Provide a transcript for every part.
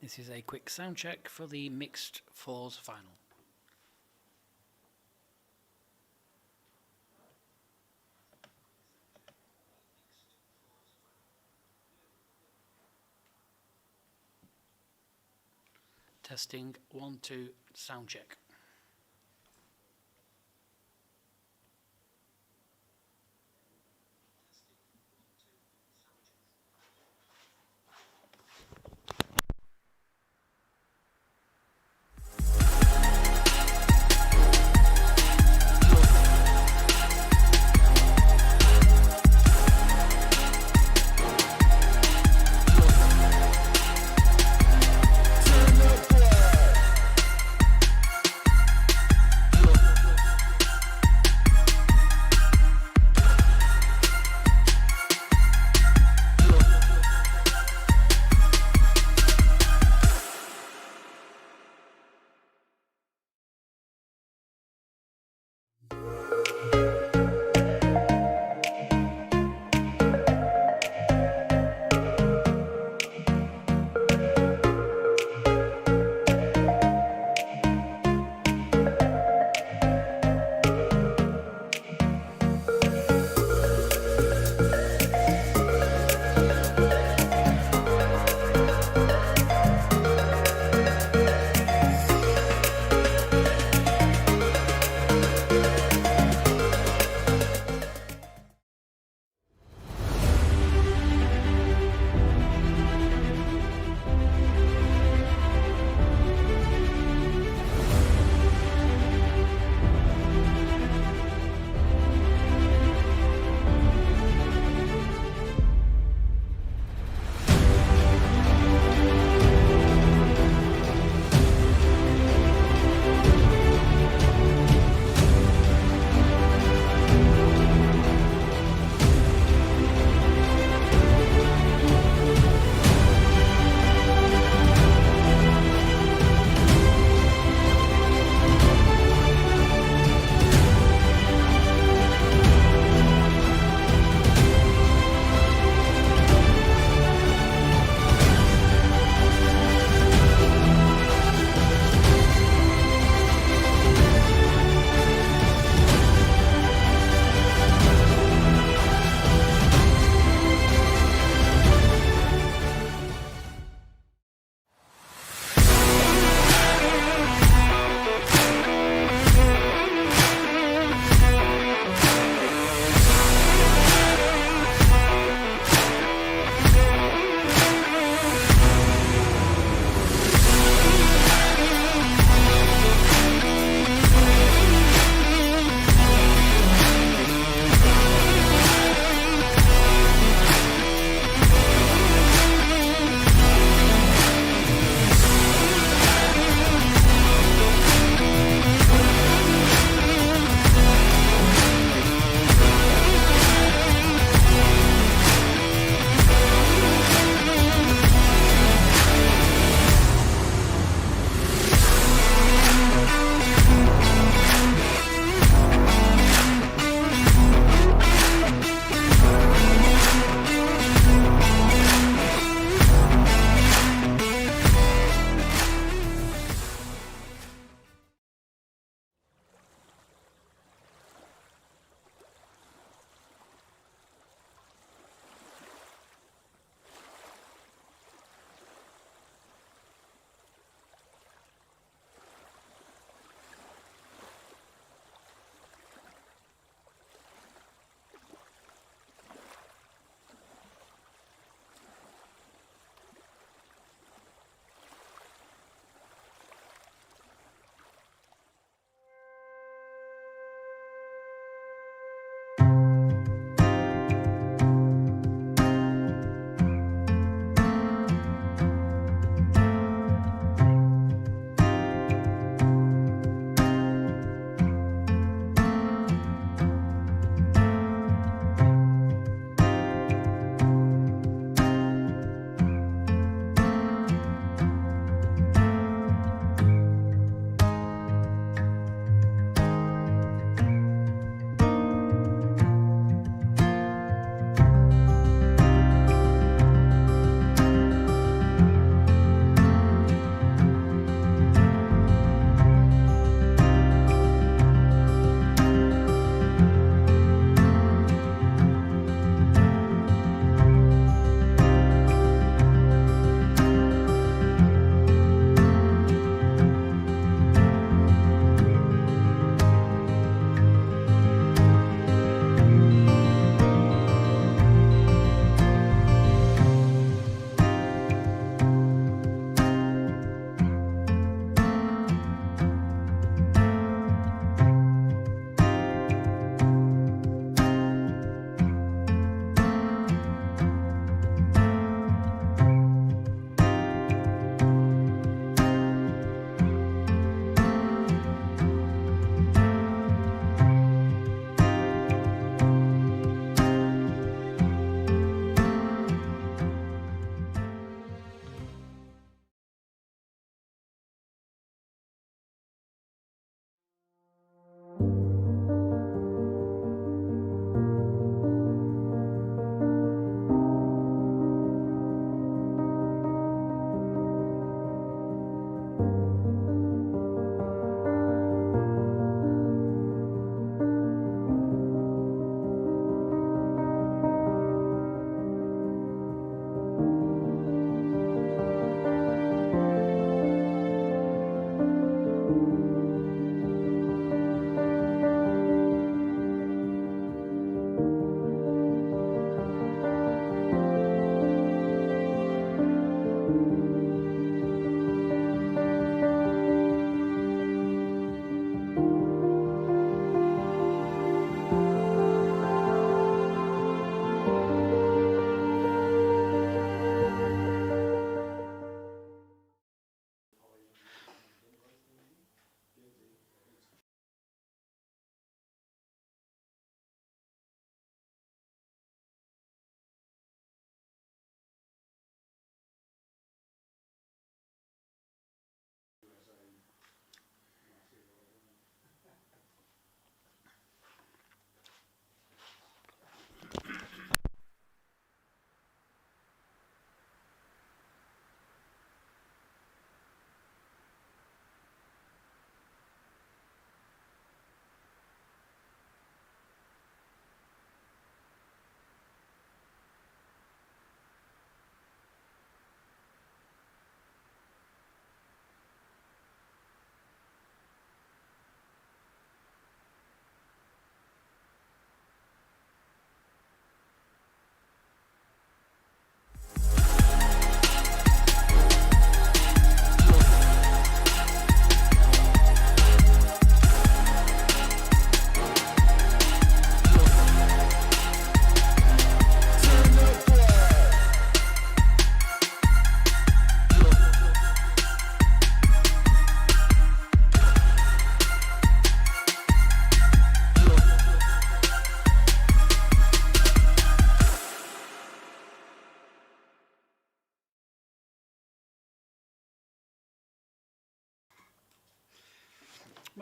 This is a quick sound check for the mixed fours final. Testing 1, 2, sound check.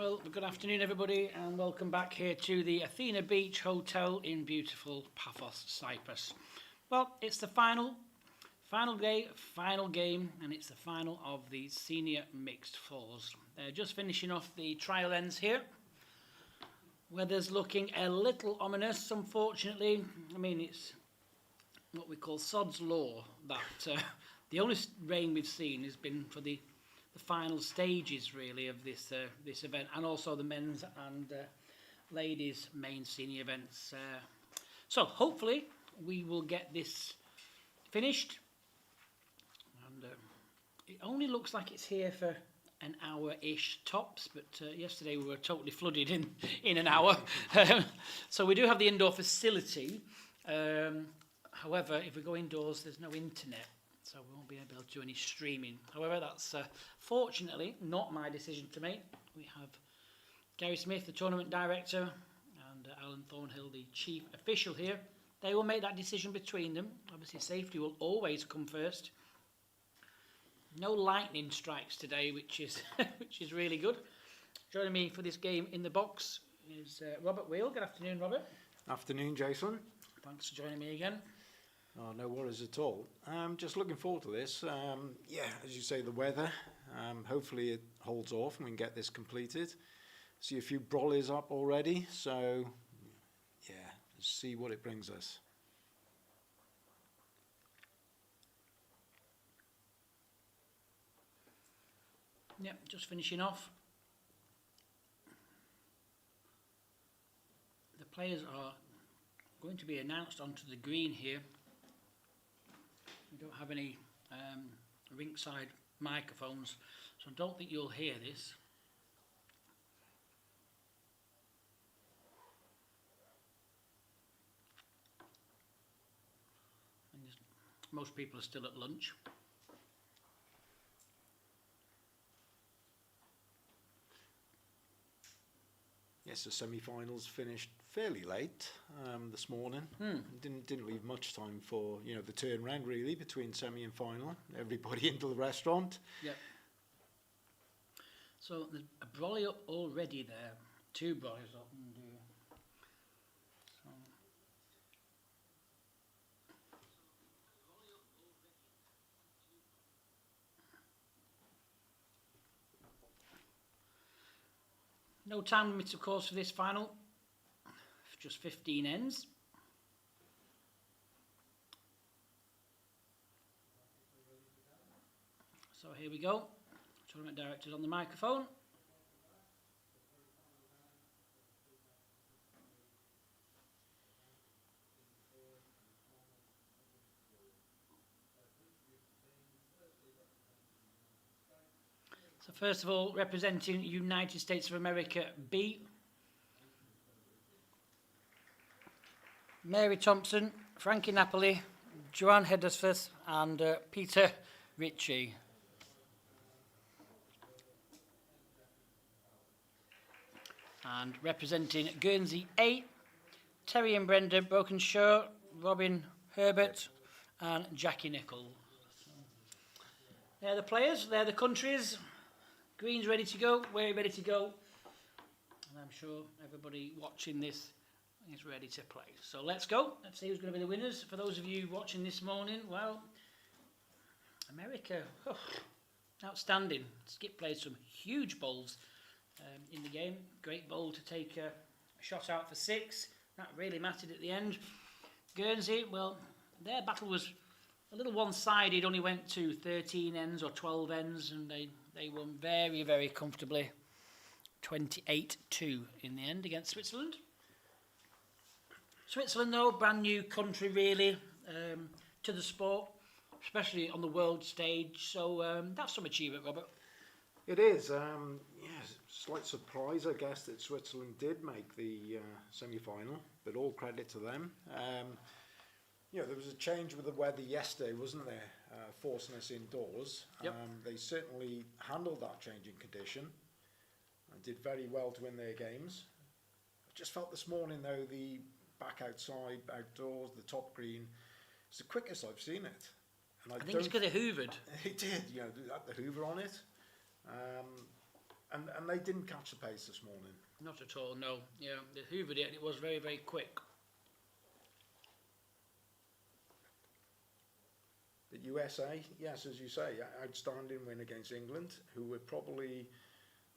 Well, good afternoon, everybody, and welcome back here to the Athena Beach Hotel in beautiful Paphos, Cyprus. Well, it's the final game, and it's the final of the senior mixed fours. They're just finishing off the trial ends here. Weather's looking a little ominous, unfortunately. I mean, it's what we call sod's law, that the only rain we've seen has been for the final stages, really, of this event, and also the men's and ladies' main senior events. So hopefully we will get this finished. And it only looks like it's here for an hour-ish tops, but yesterday we were totally flooded in an hour. So we do have the indoor facility. However, if we go indoors, there's no internet, so we won't be able to do any streaming. However, that's fortunately not my decision to make. We have Gary Smith, the tournament director, and Alan Thornhill, the chief official here. They will make that decision between them. Obviously, safety will always come first. No lightning strikes today, which is which is really good. Joining me for this game in the box is Robert Wheel. Good afternoon, Robert. Afternoon, Jason. Thanks for joining me again. Oh, no worries at all. Just looking forward to this. Yeah, as you say, the weather. Hopefully it holds off and we can get this completed. See a few brollies up already, so yeah, let's see what it brings us. Yep, just finishing off. The players are going to be announced onto the green here. We don't have any ringside microphones, so I don't think you'll hear this. And most people are still at lunch. Yes, the semi-finals finished fairly late this morning. Didn't leave much time for the turnaround really between semi and final. Everybody into the restaurant. Yep. So there's a brolly up already there. 2 brollies up. So. No time limit, of course, for this final. Just 15 ends. So here we go. Tournament director's on the microphone. So first of all, representing United States of America B, Mary Thompson, Frankie Napoli, Joanne Heddersworth and Peter Ritchie. And representing Guernsey A, Terry and Brenda Brokenshaw, Robin Herbert and Jackie Nicholl. They're the players, they're the countries. Green's ready to go, we're ready to go. And I'm sure everybody watching this is ready to play. So let's go. Let's see who's going to be the winners. For those of you watching this morning, well, America, outstanding. Skip played some huge bowls in the game. Great bowl to take a shot out for 6. That really mattered at the end. Guernsey, well, their battle was a little one-sided. Only went to 13 ends or 12 ends, and they won very, very comfortably. 28-2 in the end against Switzerland. Switzerland, though, brand new country really to the sport, especially on the world stage. So that's some achievement, Robert. It is. Yes, slight surprise, I guess, that Switzerland did make the semi-final, but all credit to them. There was a change with the weather yesterday, wasn't there? Forcing us indoors. Yep. They certainly handled that change in condition and did very well to win their games. I just felt this morning, though, the back outside, outdoors, the top green, it's the quickest I've seen it. And I think it's because they hoovered. It did, had the hoover on it. And they didn't catch the pace this morning. Not at all, no. Yeah, they hoovered it and it was very, very quick. But USA, yes, as you say, outstanding win against England, who were probably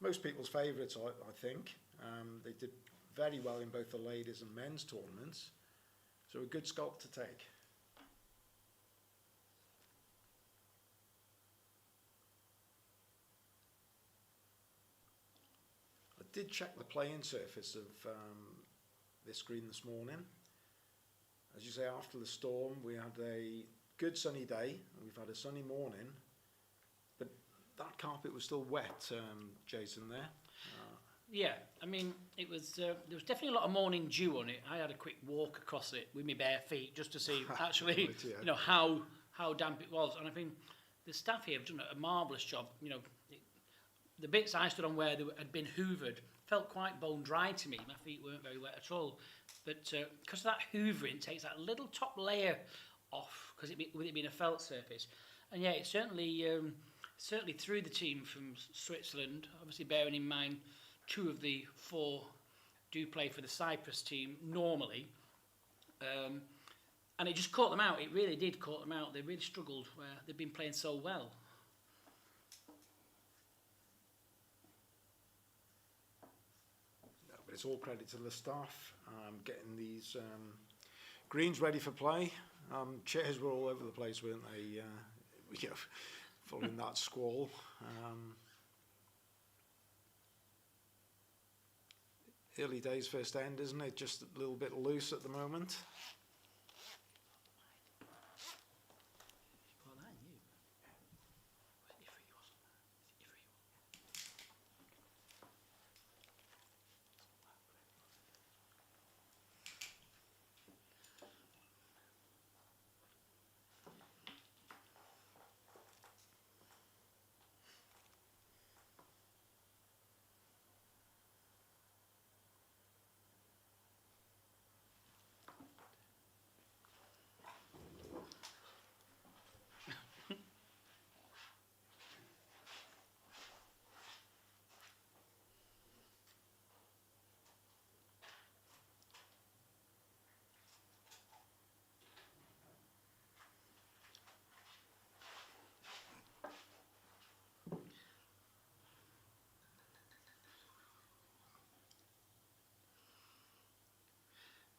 most people's favourites, I think. They did very well in both the ladies and men's tournaments. So a good scalp to take. I did check the playing surface of this green this morning. As you say, after the storm, we had a good sunny day. We've had a sunny morning, but that carpet was still wet, Jason, there. Yeah, I mean, it was. There was definitely a lot of morning dew on it. I had a quick walk across it with my bare feet just to see actually, Right, yeah. you know, how damp it was. And I think the staff here have done a marvellous job. You know, the bits I stood on where they had been hoovered felt quite bone dry to me. My feet weren't very wet at all. But because of that hoovering, it takes that little top layer off, because with it being a felt surface. And yeah, it certainly threw the team from Switzerland, obviously bearing in mind 2 of the 4 do play for the Cyprus team normally. And it just caught them out. It really did caught them out. They really struggled where they've been playing so well. No, but it's all credit to the staff, getting these greens ready for play. Chairs were all over the place, weren't they? You know, following that squall. Early days first end, isn't it? Just a little bit loose at the moment.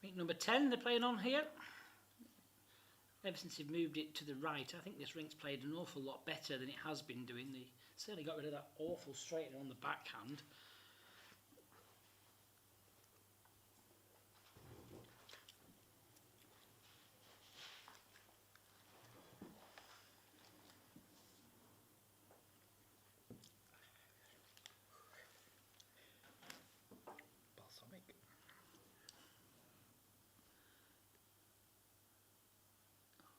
I think number 10 they're playing on here. Ever since they've moved it to the right, I think this ring's played an awful lot better than it has been doing. They certainly got rid of that awful straightener on the backhand. Balsamic.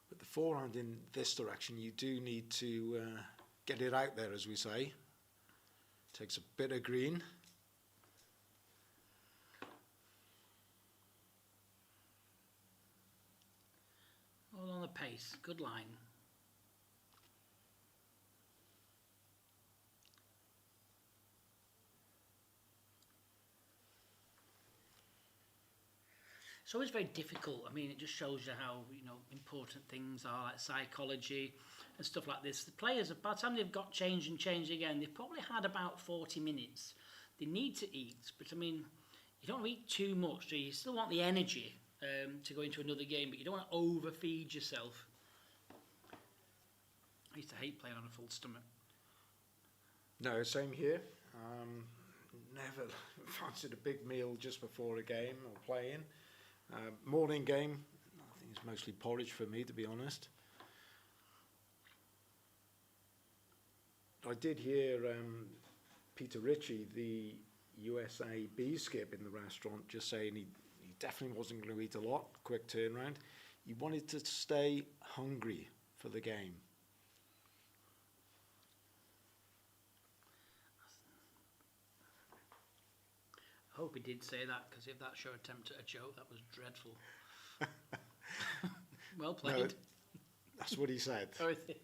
But the forehand in this direction, you do need to get it out there, as we say. Takes a bit of green. All on the pace, good line. It's always very difficult. I mean, it just shows you how, you know, important things are, like psychology and stuff like this. The players, by the time they've got changed and changed again, they've probably had about 40 minutes. They need to eat, but I mean, you don't want to eat too much, do you? You still want the energy to go into another game, but you don't want to overfeed yourself. I used to hate playing on a full stomach. No, same here. Never fancied a big meal just before a game or playing. Morning game, I think it's mostly porridge for me, to be honest. I did hear Peter Ritchie, the USA B skip in the restaurant, just saying he definitely wasn't going to eat a lot, quick turnaround. He wanted to stay hungry for the game. I hope he did say that, because if that show attempt at a joke, that was dreadful. Well played. No, that's what he said. Oh, is it?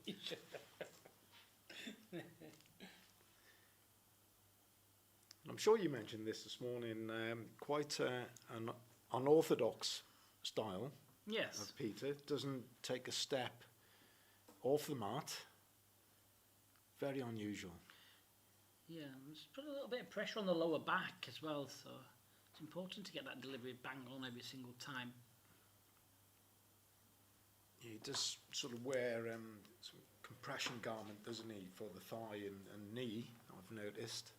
I'm sure you mentioned this morning, quite an unorthodox style Yes. of Peter. Doesn't take a step off the mat. Very unusual. Yeah, just put a little bit of pressure on the lower back as well, so it's important to get that delivery bang on every single time. He does sort of wear some compression garment, doesn't he, for the thigh and knee, I've noticed.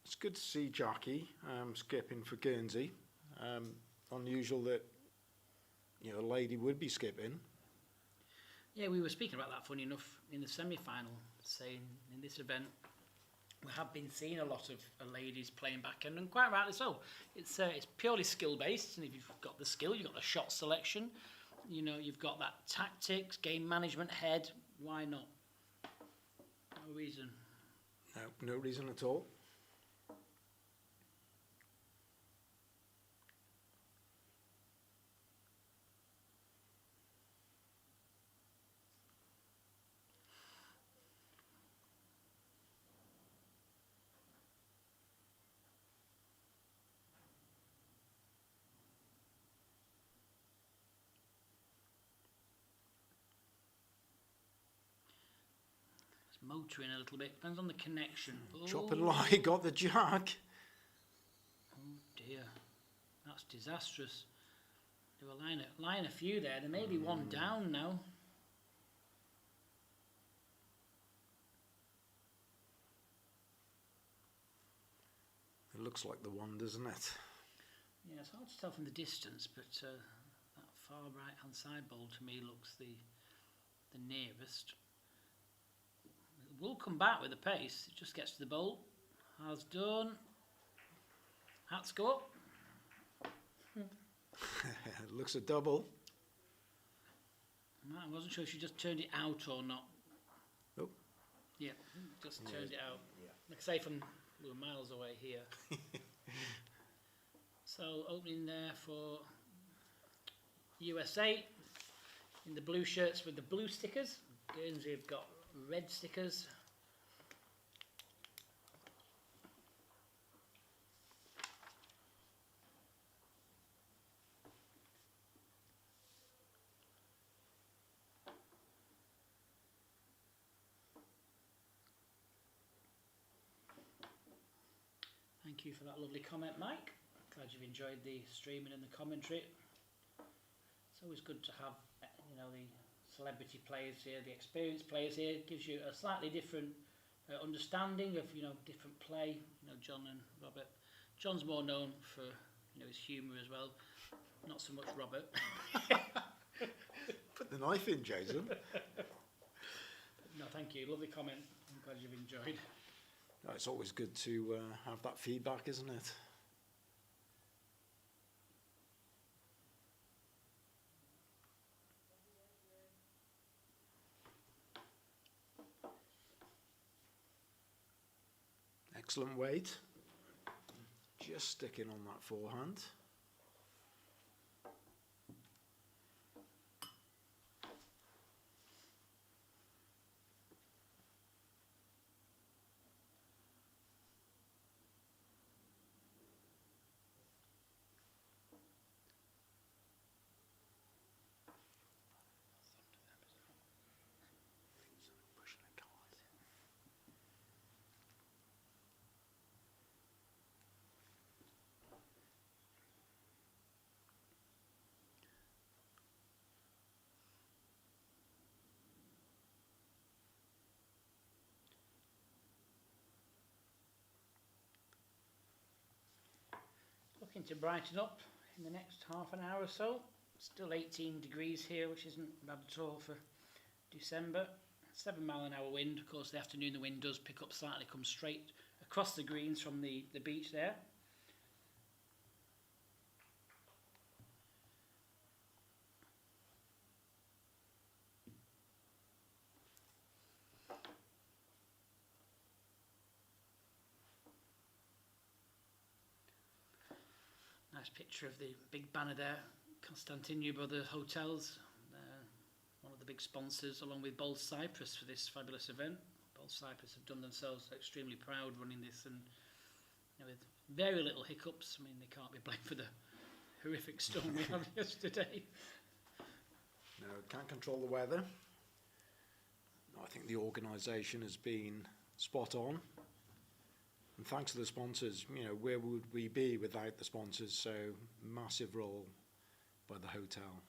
It's good to see Jackie skipping for Guernsey. Unusual that a lady would be skipping. Yeah, we were speaking about that, funny enough, in the semi-final, saying in this event we have been seeing a lot of ladies playing backhand, and quite rightly so. It's purely skill-based, and if you've got the skill, you've got the shot selection, you've got that tactics, game management, head, why not? No reason. No reason at all. Motoring a little bit, depends on the connection. Chop and lie, got the jack. Oh dear, that's disastrous. They were lying a few there. There may be one down now. It looks like the one, doesn't it? Yeah, it's hard to tell from the distance, but that far right hand side ball to me looks the nearest. It will come back with the pace. It just gets to the bowl. Has done. Hats go up. It looks a double. I wasn't sure if she just turned it out or not. Oh. Yeah, just turned it out. Yeah. Like I say, we were miles away here. So opening there for USA in the blue shirts with the blue stickers. Guernsey have got red stickers. Thank you for that lovely comment, Mike. Glad you've enjoyed the streaming and the commentary. It's always good to have, the celebrity players here, the experienced players here. It gives you a slightly different understanding of, different play. John and Robert. John's more known for, his humour as well. Not so much Robert. Put the knife in, Jason. No, thank you. Lovely comment. I'm glad you've enjoyed. No, it's always good to have that feedback, isn't it? Excellent weight. Just sticking on that forehand. Looking to brighten up in the next half an hour or so. Still 18 degrees here, which isn't bad at all for December. 7 mile an hour wind. Of course, the afternoon the wind does pick up slightly, comes straight across the greens from the beach there. Nice picture of the big banner there, Constantinu Brothers Hotels, one of the big sponsors, along with Bold Cyprus for this fabulous event. Bold Cyprus have done themselves extremely proud running this, and with very little hiccups. I mean, they can't be blamed for the horrific storm we had yesterday. No, can't control the weather. I think the organisation has been spot on. And thanks to the sponsors, where would we be without the sponsors? So massive role by the hotel.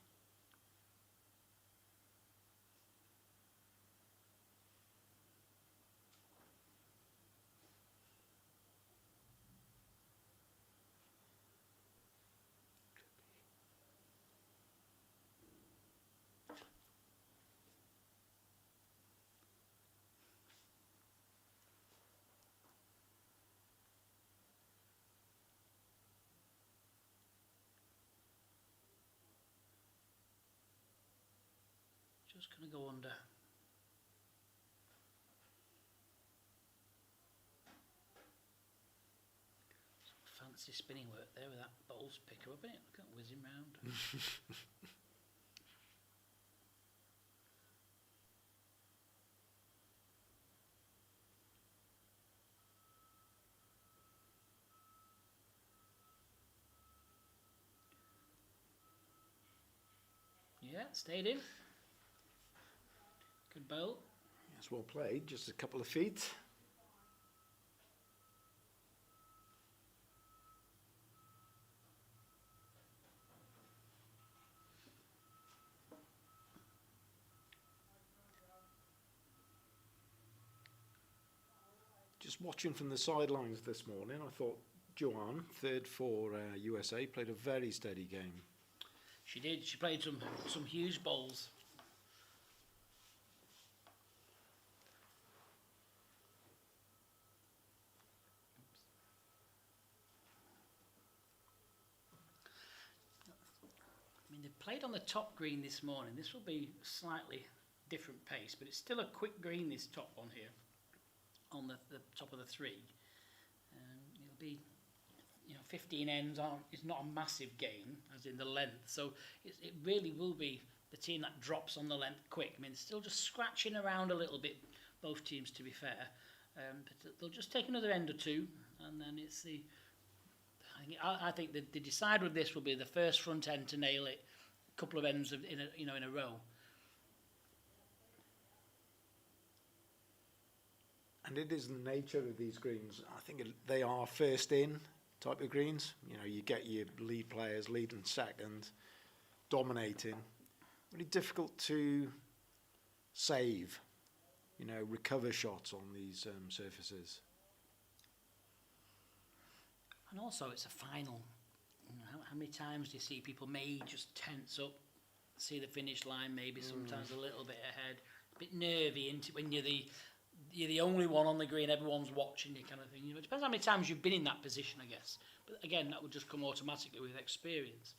Just going to go under. Some fancy spinning work there with that bowls picker up in it. Look at it whizzing round. Yeah, stayed in. Good bowl. Yes, well played. Just a couple of feet. Just watching from the sidelines this morning, I thought Joanne, third for USA, played a very steady game. She did. She played some huge bowls. I mean, they played on the top green this morning. This will be slightly different pace, but it's still a quick green, this top one here, on the top of the three. It'll be, 15 ends is not a massive gain, as in the length. So it really will be the team that drops on the length quick. I mean, still just scratching around a little bit, both teams, to be fair. But they'll just take another end or two, and then it's the... I think the decider of this will be the first front end to nail it, a couple of ends in a row. And it is the nature of these greens. I think they are first in type of greens. You get your lead players leading second, dominating. Really difficult to save, recover shots on these surfaces. And also, it's a final. How many times do you see people may just tense up, see the finish line, maybe sometimes a little bit ahead, a bit nervy into when you're the only one on the green, everyone's watching you, kind of thing. It depends how many times you've been in that position, I guess. But again, that would just come automatically with experience.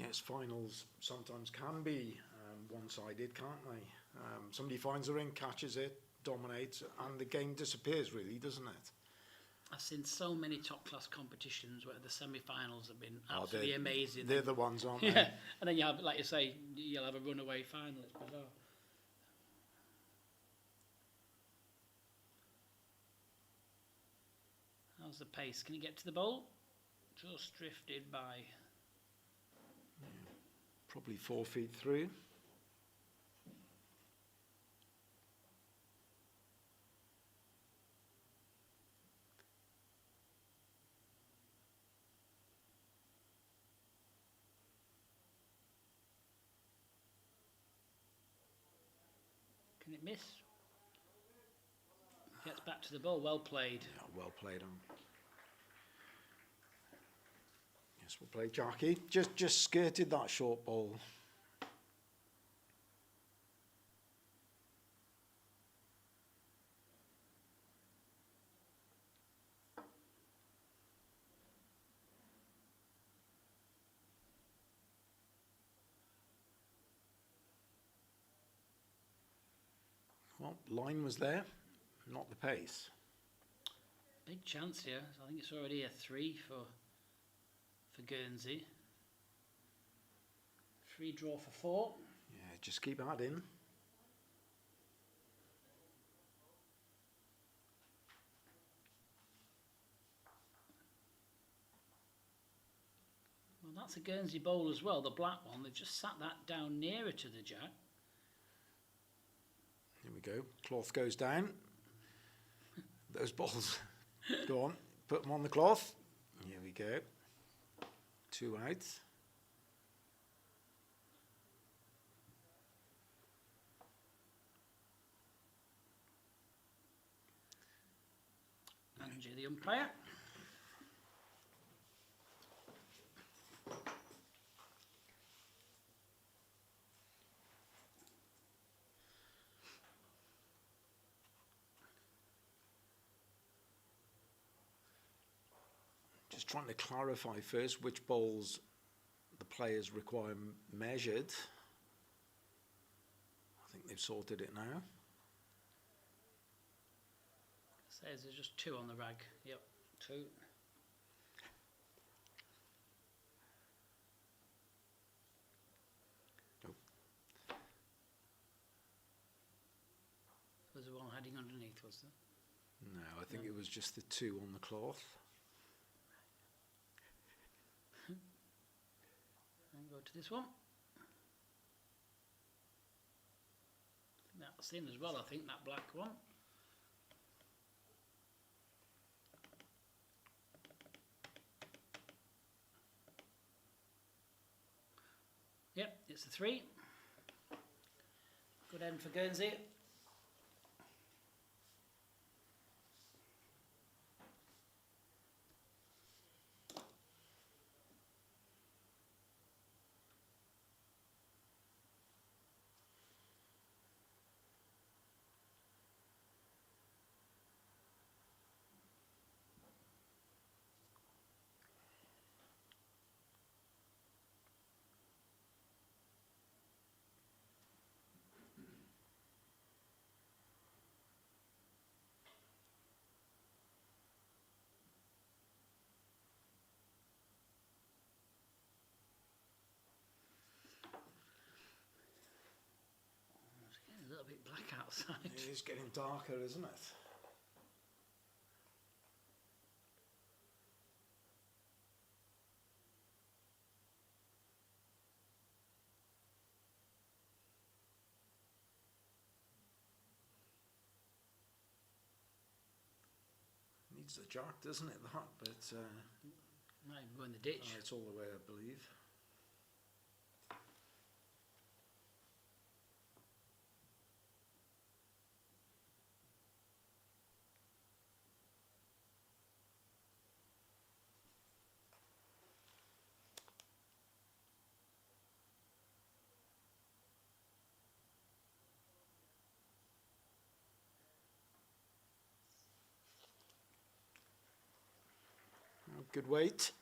Yes, finals sometimes can be one-sided, can't they? Somebody finds a ring, catches it, dominates, and the game disappears, really, doesn't it? I've seen so many top-class competitions where the semi-finals have been absolutely amazing. They're the ones, aren't they? Yeah, and then you have, like you say, you'll have a runaway final. It's bizarre. How's the pace? Can you get to the bowl? Just drifted by. Probably 4 feet through. Can it miss? Gets back to the ball. Well played. Yeah, well played on. Yes, we'll play Jackie. Just skirted that short ball. line was there, not the pace. Big chance here. I think it's already a 3 for Guernsey. 3 draw for 4. Yeah, just keep adding. Well, that's a Guernsey bowl as well, the black one. They've just sat that down nearer to the jack. Here we go. Cloth goes down. Those balls. Go on. Put them on the cloth. Here we go. 2 out. Andrew, the umpire. Just trying to clarify first which bowls the players require measured. I think they've sorted it now. Says there's just 2 on the rag. Yep, 2. Oh. Was there one heading underneath, was there? No, I think it was just the 2 on the cloth. And go to this one. That's in as well, I think, that black one. Yep, it's a 3. Good end for Guernsey. It's getting a little bit black outside. It is getting darker, isn't it? Needs a jack, doesn't it, that? But Might even go in the ditch. it's all the way, I believe. Good weight.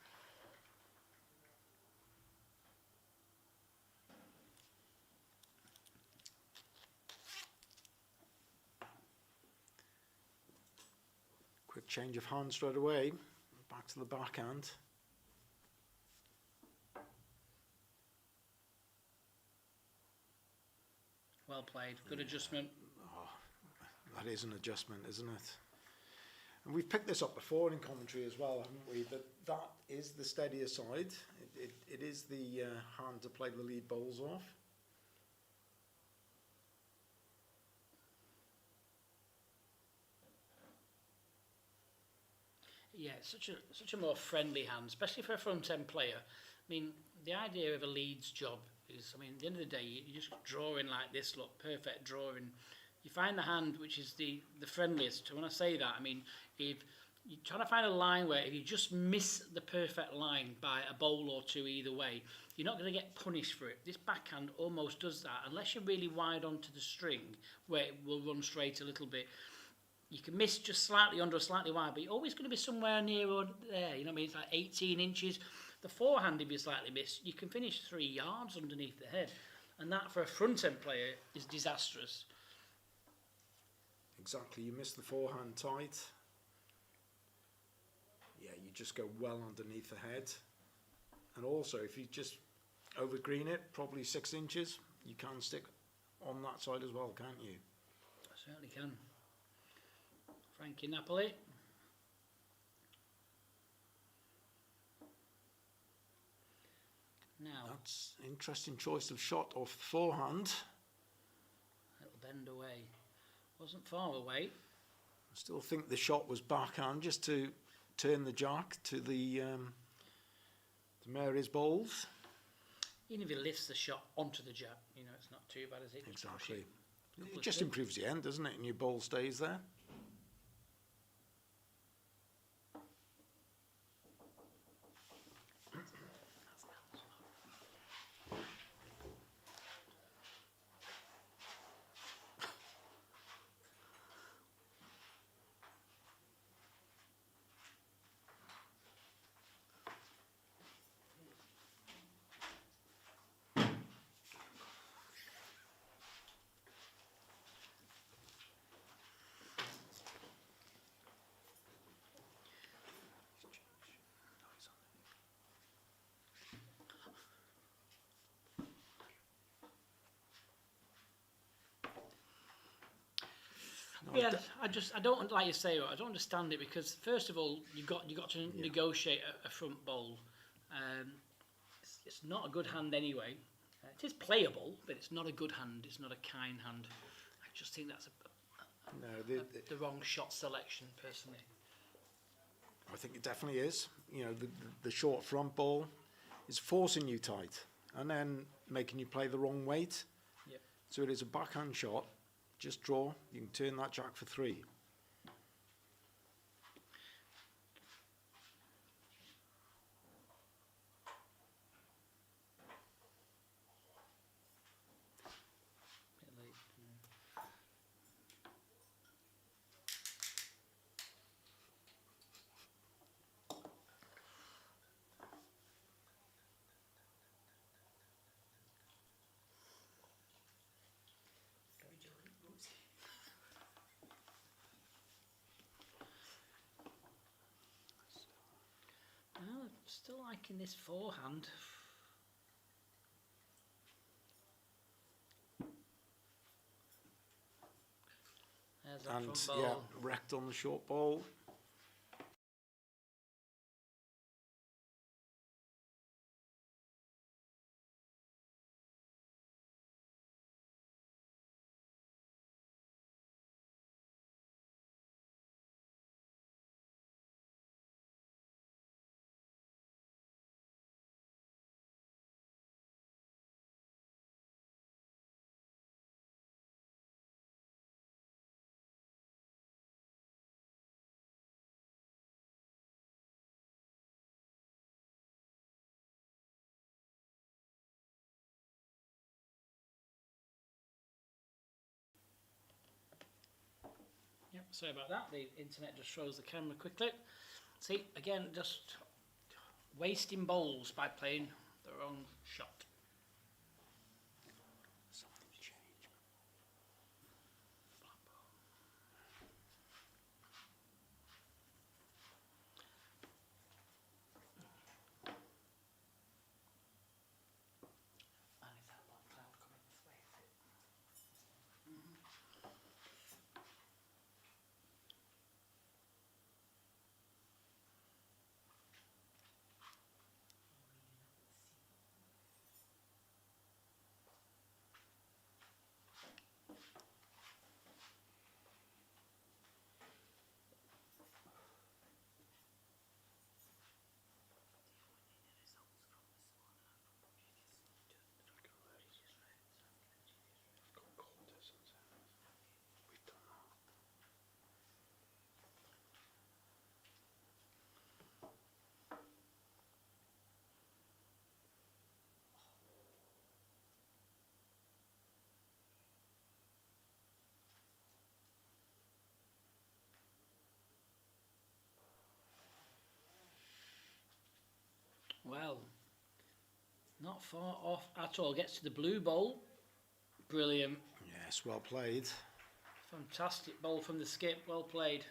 Quick change of hand straight away. Back to the backhand. Well played, good adjustment. Oh, that is an adjustment, isn't it? And we've picked this up before in commentary as well, haven't we? That is the steadier side. It is the hand to play the lead bowls off. Yeah, it's such a more friendly hand, especially for a front end player. I mean, the idea of a leads job is, I mean, at the end of the day, you just draw in like this, look, perfect drawing. You find the hand which is the friendliest. When I say that, I mean, if you're trying to find a line where if you just miss the perfect line by a bowl or 2 either way, you're not going to get punished for it. This backhand almost does that, unless you're really wide onto the string, where it will run straight a little bit. You can miss just slightly under or slightly wide, but you're always going to be somewhere near or there. You know what I mean? It's like 18 inches. The forehand, if you slightly miss, you can finish 3 yards underneath the head. And that, for a front-end player, is disastrous. exactly. You miss the forehand tight. Yeah, you just go well underneath the head. And also, if you just over green it, probably 6 inches, you can stick on that side as well, can't you? I certainly can. Frankie Napoli. Now, That's an interesting choice of shot off the forehand. little bend away. Wasn't far away. I still think the shot was backhand, just to turn the jack to the Mary's bowls. Even if he lifts the shot onto the jab, you know, it's not too bad, is it? Just push Exactly. Couple It of just spins. improves the end, doesn't it? And your bowl stays there. No, Yeah, I don't like you say. I don't understand it because first of all, you got to negotiate a front bowl. It's not a good hand anyway. It is playable, but it's not a good hand. It's not a kind hand. I just think that's no, the wrong shot selection, personally. I think it definitely is. You know, the short front ball is forcing you tight and then making you play the wrong weight. Yep. So it is a backhand shot. Just draw. You can turn that jack for 3. Bit late. Well, still liking this forehand. There's that And front ball. yeah, wrecked on the short ball. Yep, sorry about that. The internet just froze the camera quickly. See, again, just wasting bowls by playing the wrong shot. And it's that black cloud coming this way, is it? Well, not far off at all. Gets to the blue bowl. Brilliant. Yes, well played. Fantastic ball from the skip, well played.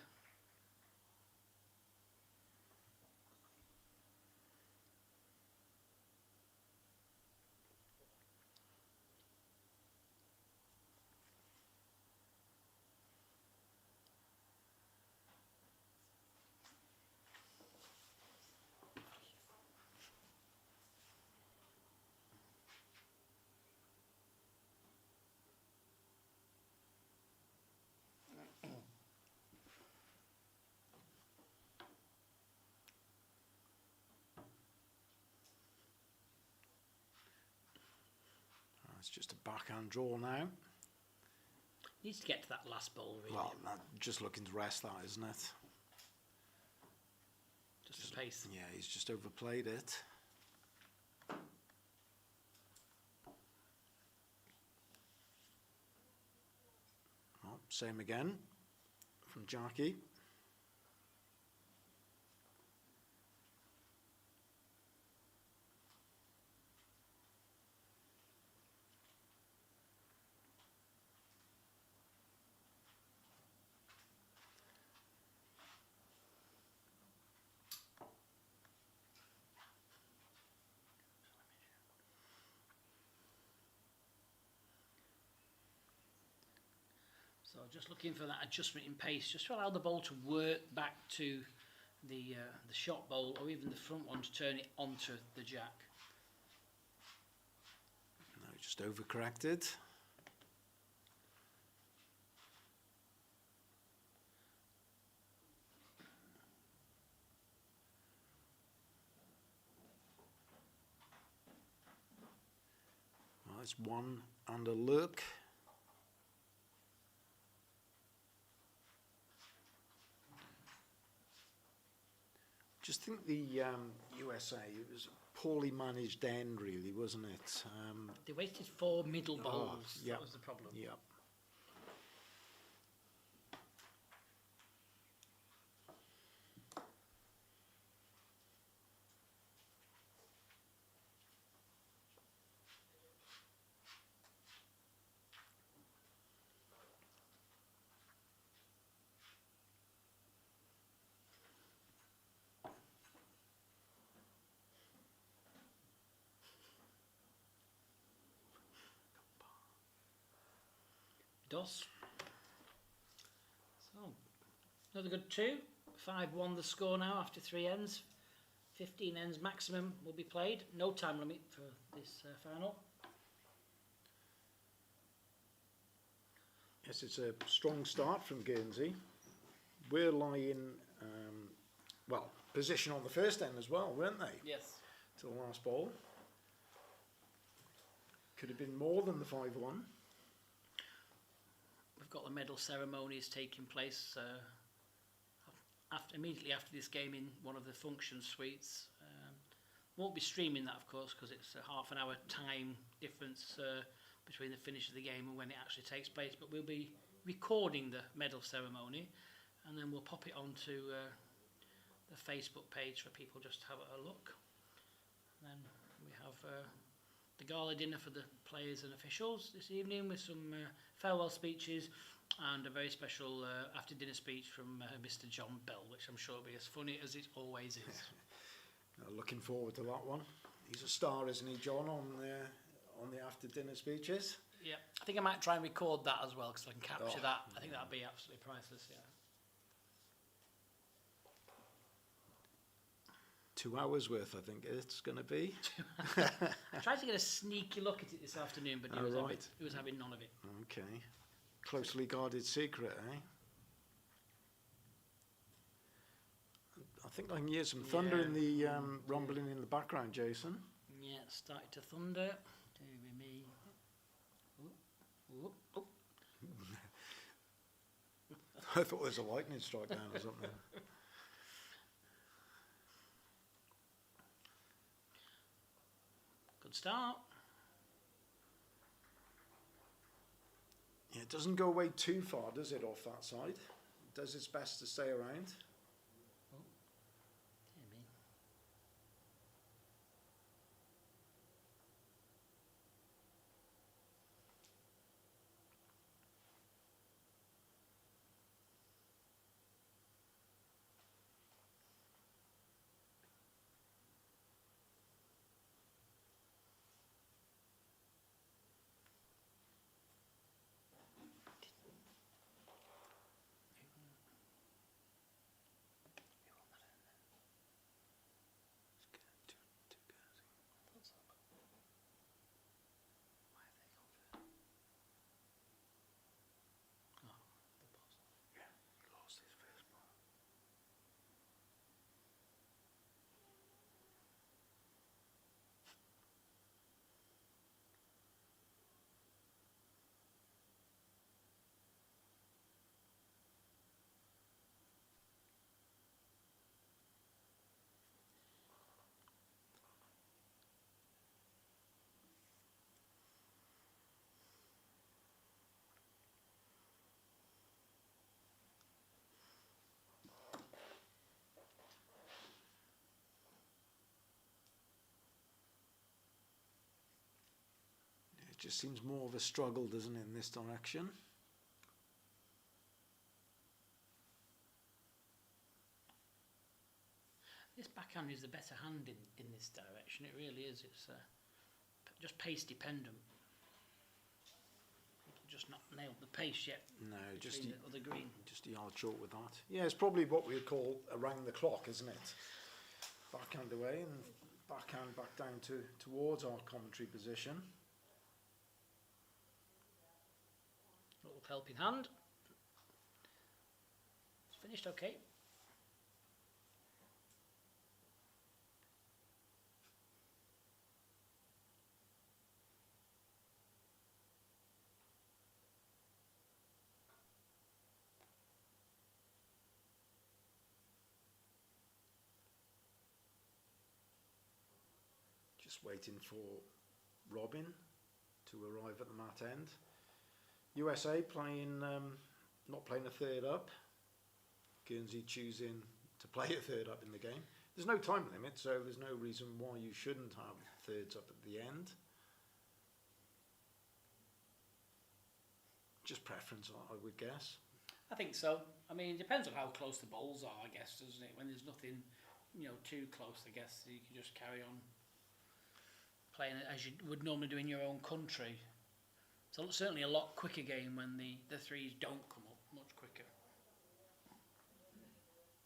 It's just a backhand draw now. Needs to get to that last ball, really. Well, just looking to rest that, isn't it? Just the pace. Yeah, he's just overplayed it. Well, same again from Jackie. So just looking for that adjustment in pace, just to allow the ball to work back to the shot bowl, or even the front one, to turn it onto the jack. No, just overcorrected. Well, it's one and a look. Just think the USA, it was a poorly managed end, really, wasn't it? They wasted 4 middle bowls. Yep. That was the problem. Yep. Does. So, another good 2. 5-1 the score now after 3 ends. 15 ends maximum will be played. No time limit for this final. Yes, it's a strong start from Guernsey. We're lying, well, position on the first end as well, weren't they? Yes. To the last ball. Could have been more than the 5-1. We've got the medal ceremonies taking place immediately after this game in one of the function suites. Won't be streaming that, of course, because it's a half an hour time difference between the finish of the game and when it actually takes place. But we'll be recording the medal ceremony, and then we'll pop it onto the Facebook page for people just to have a look. And then we have the gala dinner for the players and officials this evening, with some farewell speeches and a very special after dinner speech from Mr. John Bell, which I'm sure will be as funny as it always is. Looking forward to that one. He's a star, isn't he, John, on the after dinner speeches? Yeah, I think I might try and record that as well, because I can capture Oh, that. I think that'd be absolutely priceless. Yeah. 2 hours worth, I think it's going to be. I tried to get a sneaky look at it this afternoon, but he was having none of it. Okay. Closely guarded secret, eh? I think I can hear some thunder in the rumbling in the background, Jason. Yeah, it's started to thunder. Dear me. Ooh, ooh, ooh. I thought there was a lightning strike down or something. Good start. Yeah, it doesn't go away too far, does it, off that side? It does its best to stay around. Oh, dear me. Just seems more of a struggle, doesn't it, in this direction? This backhand is the better hand in this direction. It really is. It's just pace dependent. Just not nailed the pace yet. No, just the other green. Just a yard short with that. Yeah, it's probably what we'd call around the clock, isn't it? Backhand away and backhand back down towards our commentary position. Little helping hand. It's finished okay. Just waiting for Robin to arrive at the mat end. USA playing, not playing a third up. Guernsey choosing to play a third up in the game. There's no time limit, so there's no reason why you shouldn't have thirds up at the end. Just preference, I would guess. I think so. I mean, it depends on how close the bowls are, I guess, doesn't it? When there's nothing, too close, I guess you can just carry on playing it as you would normally do in your own country. It's certainly a lot quicker game when the threes don't come up much quicker.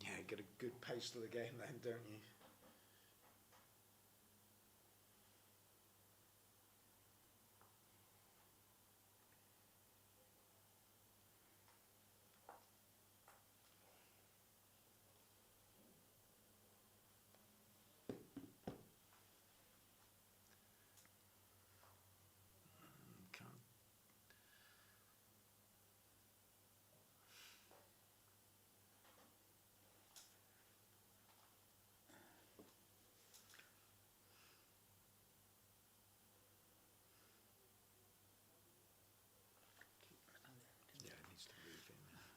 Yeah, get a good pace to the game then, don't you?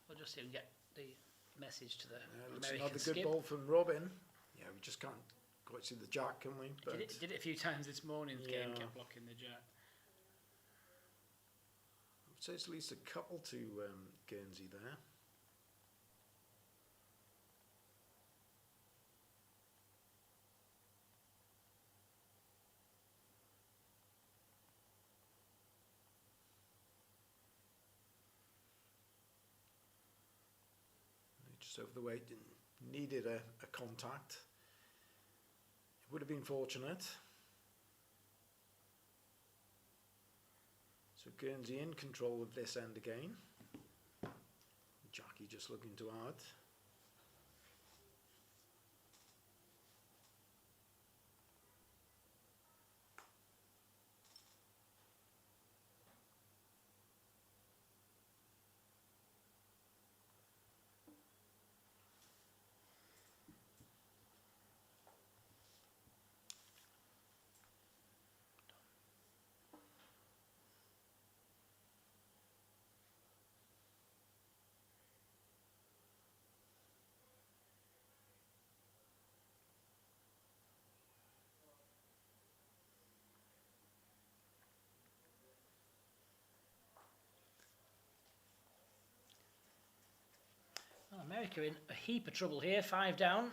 We'll just see if we can get the message to the Looks American another skip. good ball from Robin. Yeah, we just can't quite see the jack, can we? But Did it a few times this morning. The game Yeah. kept blocking the jack. I would say it's at least a couple to Guernsey there. Just over the weight, needed a contact. It would have been fortunate. So Guernsey in control of this end again. Jackie just looking to add. Well, America in a heap of trouble here. 5 down.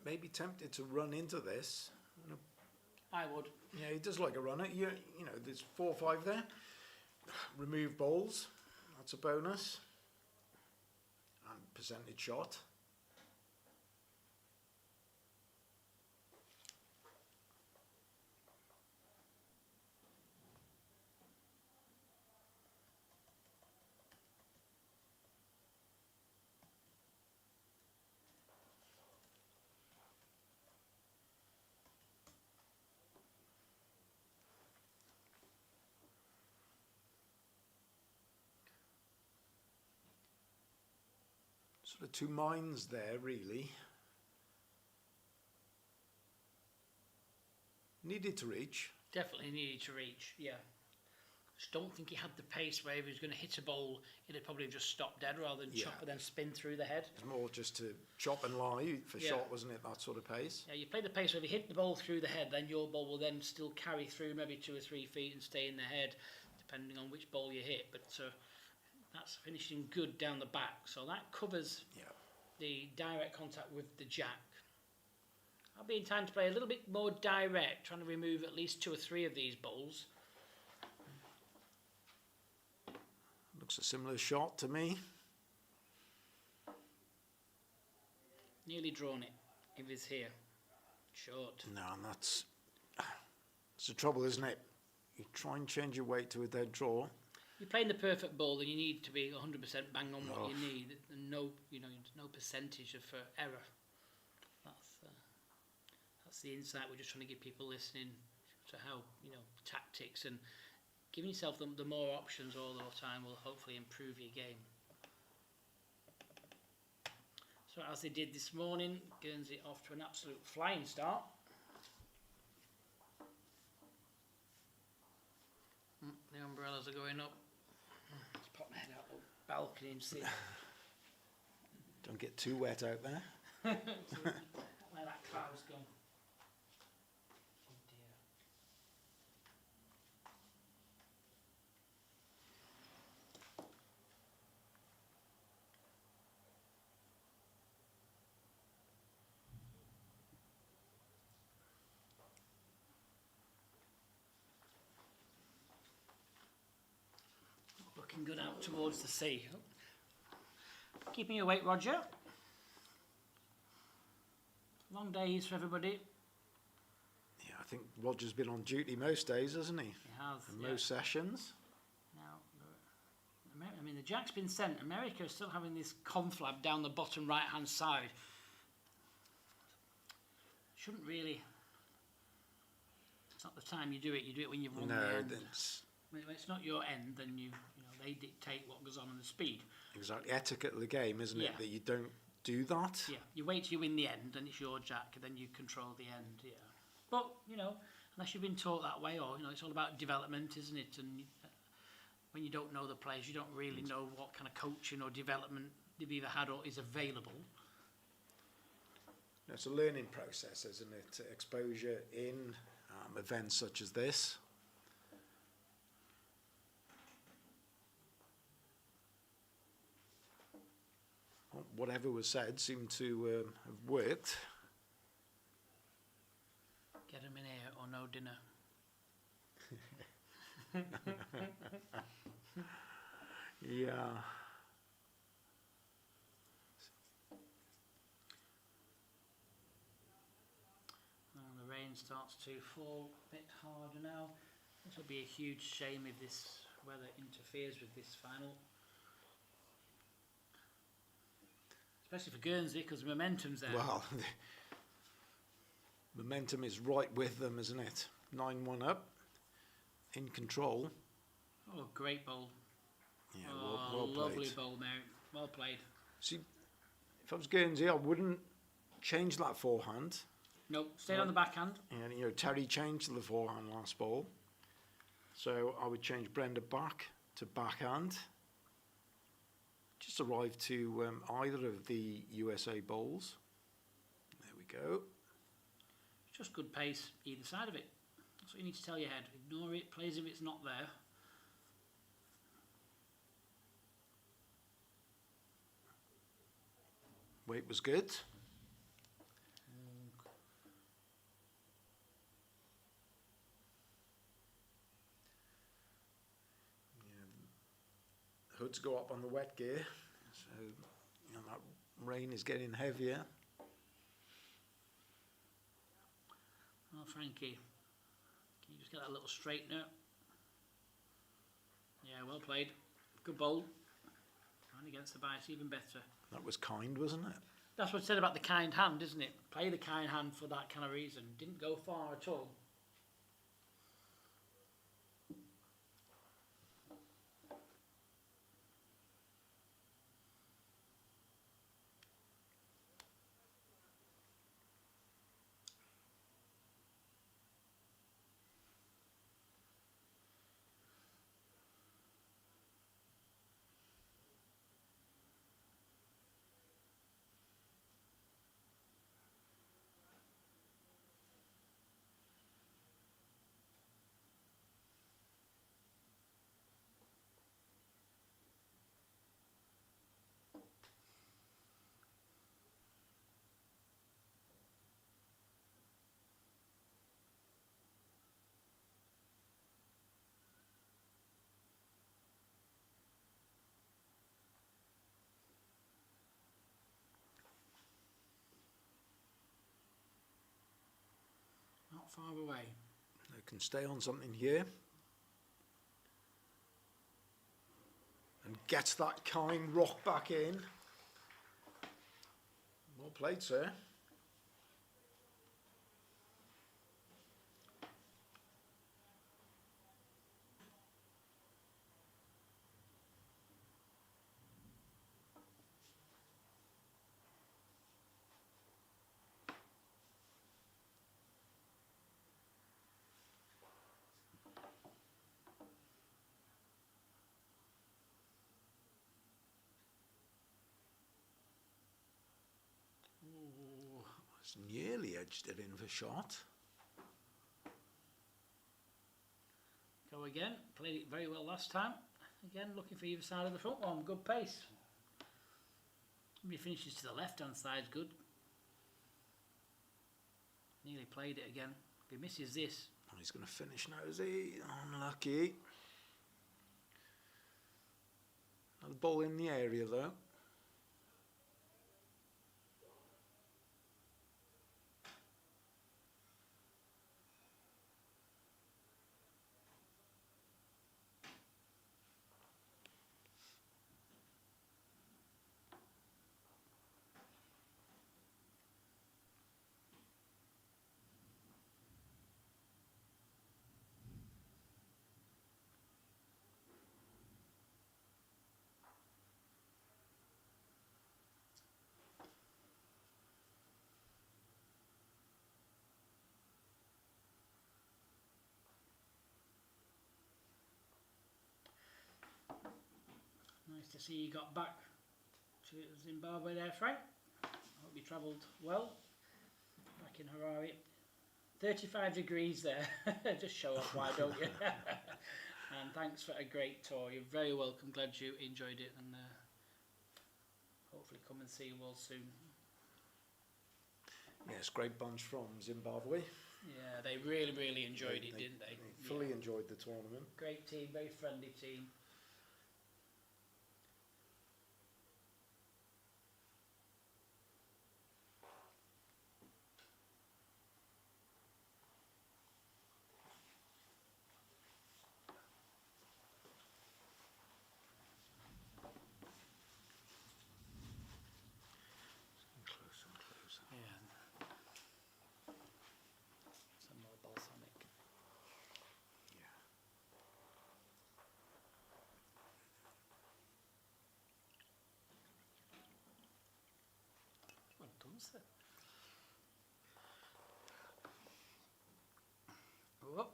Maybe tempted to run into this. I would. Yeah, he does like a runner. You know, there's 4 or 5 there. Remove bowls. That's a bonus. And percentage shot. Sort of 2 minds there, really. Needed to reach. Definitely needed to reach. Yeah. Just don't think he had the pace where if he was going to hit a ball, it'd probably have just stopped dead rather than chop and then spin through the head. It's more just to chop and lie for shot, wasn't it? That sort of pace. Yeah, you play the pace where if you hit the ball through the head, then your ball will then still carry through maybe 2 or 3 feet and stay in the head, depending on which ball you hit. But that's finishing good down the back. So that covers the direct contact with the jack. I'll be in time to play a little bit more direct, trying to remove at least 2 or 3 of these balls. Looks a similar shot to me. Nearly drawn it, if it's here. Short. No, and it's the trouble, isn't it? You try and change your weight to a dead draw. You're playing the perfect ball, then you need to be 100% bang on what you need, and no percentage of error. That's the insight we're just trying to give people listening to how tactics and giving yourself the more options all the time will hopefully improve your game. So as they did this morning, Guernsey off to an absolute flying start. The umbrellas are going up. Let's pop my head out the balcony and see. Don't get too wet out there. Where that cloud's gone. Oh dear. Looking good out towards the sea. Keeping you awake, Roger. Long days for everybody. Yeah, I think Roger's been on duty most days, hasn't he? He has. And most sessions. Now, I mean, the jack's been sent. America is still having this conflab down the bottom right-hand side. Shouldn't really. It's not the time you do it. You do it when you've won the end. When it's not your end, then they dictate what goes on and the speed. Exactly, etiquette of the game, isn't it? That you don't do that. Yeah, you wait till you win the end, and it's your jack, and then you control the end. Yeah, but unless you've been taught that way, or it's all about development, isn't it? And when you don't know the players, you don't really know what kind of coaching or development they've either had or is available. It's a learning process, isn't it? Exposure in events such as this. Whatever was said seemed to have worked. Get them in here or no dinner. Yeah. And the rain starts to fall a bit harder now. This will be a huge shame if this weather interferes with this final. Especially for Guernsey, because momentum's there. Well, momentum is right with them, isn't it? 9-1 up, in control. Oh, great bowl. Yeah, well played. Lovely bowl, Mary. Well played. See, if I was Guernsey, I wouldn't change that forehand. Nope, stay on the backhand. And, Terry changed to the forehand last ball. So I would change Brenda back to backhand. Just arrived to either of the USA bowls. There we go. Just good pace either side of it. That's what you need to tell your head. Ignore it, play as if it's not there. Weight was good. Hoods go up on the wet gear, so that rain is getting heavier. Oh, Frankie, can you just get that little straightener? Yeah, well played. Good bowl. And against the bias, even better. That was kind, wasn't it? That's what I said about the kind hand, isn't it? Play the kind hand for that kind of reason. Didn't go far at all. not far away. I can stay on something here. And gets that kind rock back in. Well played, sir. Oh, it's nearly edged it in for shot. Go again. Played it very well last time. Again, looking for either side of the front one. Good pace. If he finishes to the left-hand side, good. Nearly played it again. If he misses this... Oh, he's going to finish now, is he? Unlucky. Another ball in the area, though. Nice to see you got back to Zimbabwe there, Frank. Hope you travelled well back in Harare. 35 degrees there. Just show off, why don't you? And thanks for a great tour. You're very welcome. Glad you enjoyed it, and hopefully come and see you all soon. Yes, great bunch from Zimbabwe. Yeah, they really enjoyed it, didn't they? They fully enjoyed the tournament. Great team, very friendly team. Closer and closer. Yeah. Some more balsamic. Yeah. Well done, sir. Oh.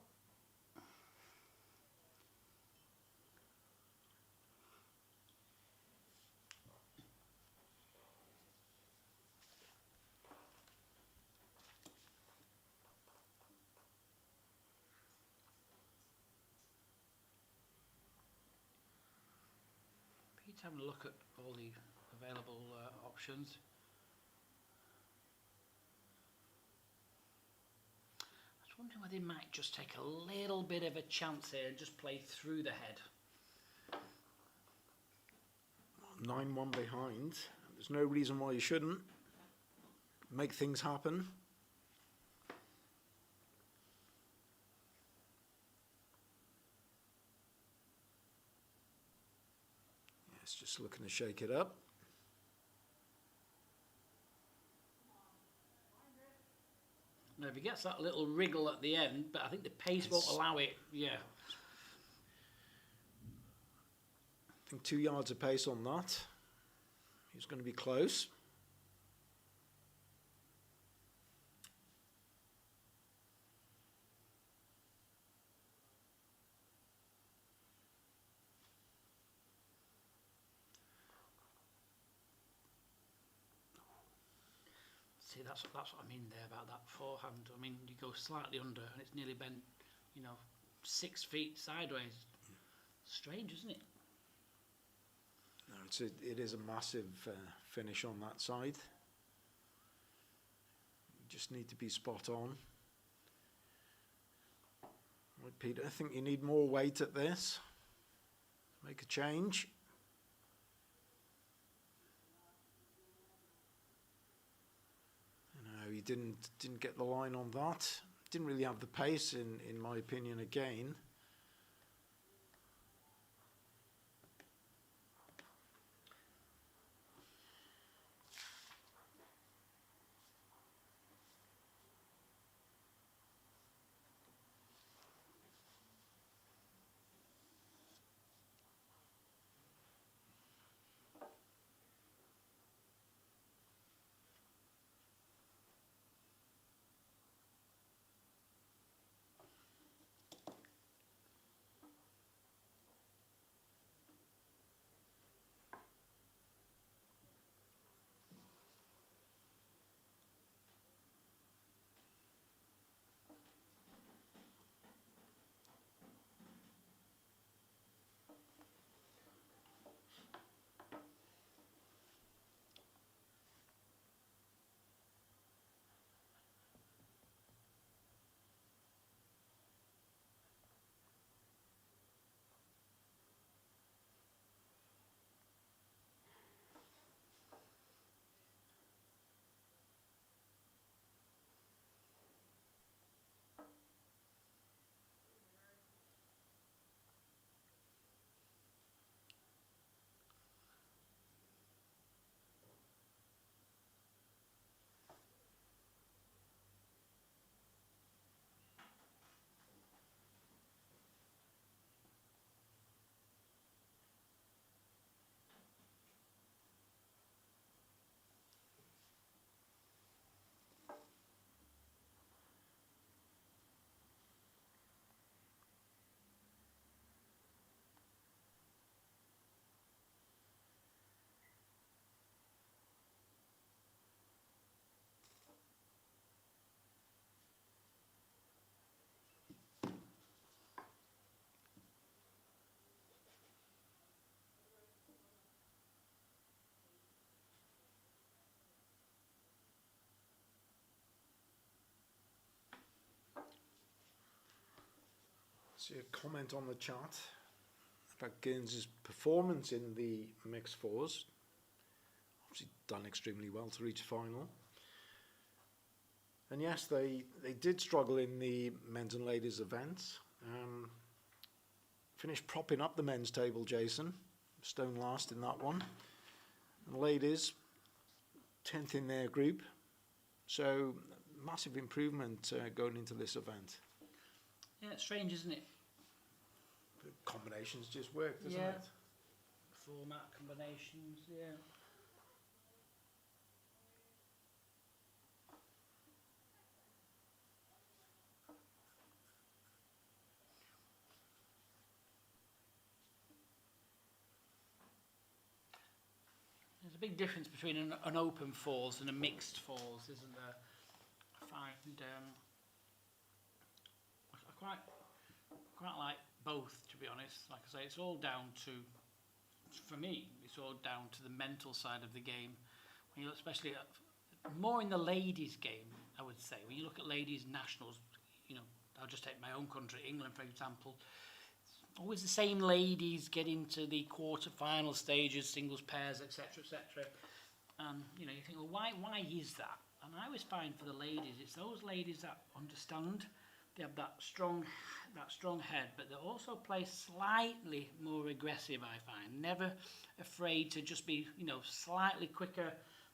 Pete's having a look at all the available options. I was wondering whether he might just take a little bit of a chance here and just play through the head. 9-1 behind. There's no reason why you shouldn't. Make things happen. Yes, just looking to shake it up. Now if he gets that little wriggle at the end, but I think the pace won't allow it, yeah. I think 2 yards of pace on that. He's going to be close. See, that's what I mean there about that forehand. I mean, you go slightly under and it's nearly bent, 6 feet sideways. Strange, isn't it? No, it is a massive finish on that side. You just need to be spot on. Right, Peter, I think you need more weight at this. Make a change. No, he didn't get the line on that. didn't really have the pace, in my opinion, again. See a comment on the chat about Guernsey's performance in the mixed fours. Obviously done extremely well to reach final. And yes, they did struggle in the men's and ladies events. Finished propping up the men's table, Jason. Stone last in that one. And ladies, 10th in their group. So massive improvement going into this event. Yeah, it's strange, isn't it? The combinations just worked, doesn't Yeah. it? Format combinations, yeah. There's a big difference between an open falls and a mixed falls, isn't there? I find I quite like both, to be honest. Like I say, it's all down to, for me, it's all down to the mental side of the game. When you look, especially more in the ladies' game, I would say. When you look at ladies' nationals, you know, I'll just take my own country, England, for example. Always the same ladies get into the quarter-final stages, singles, pairs, etc., etc. You know, you think, well, why is that? And I always find for the ladies, it's those ladies that understand. They have that strong head, but they also play slightly more aggressive, I find. Never afraid to just be, you know, slightly quicker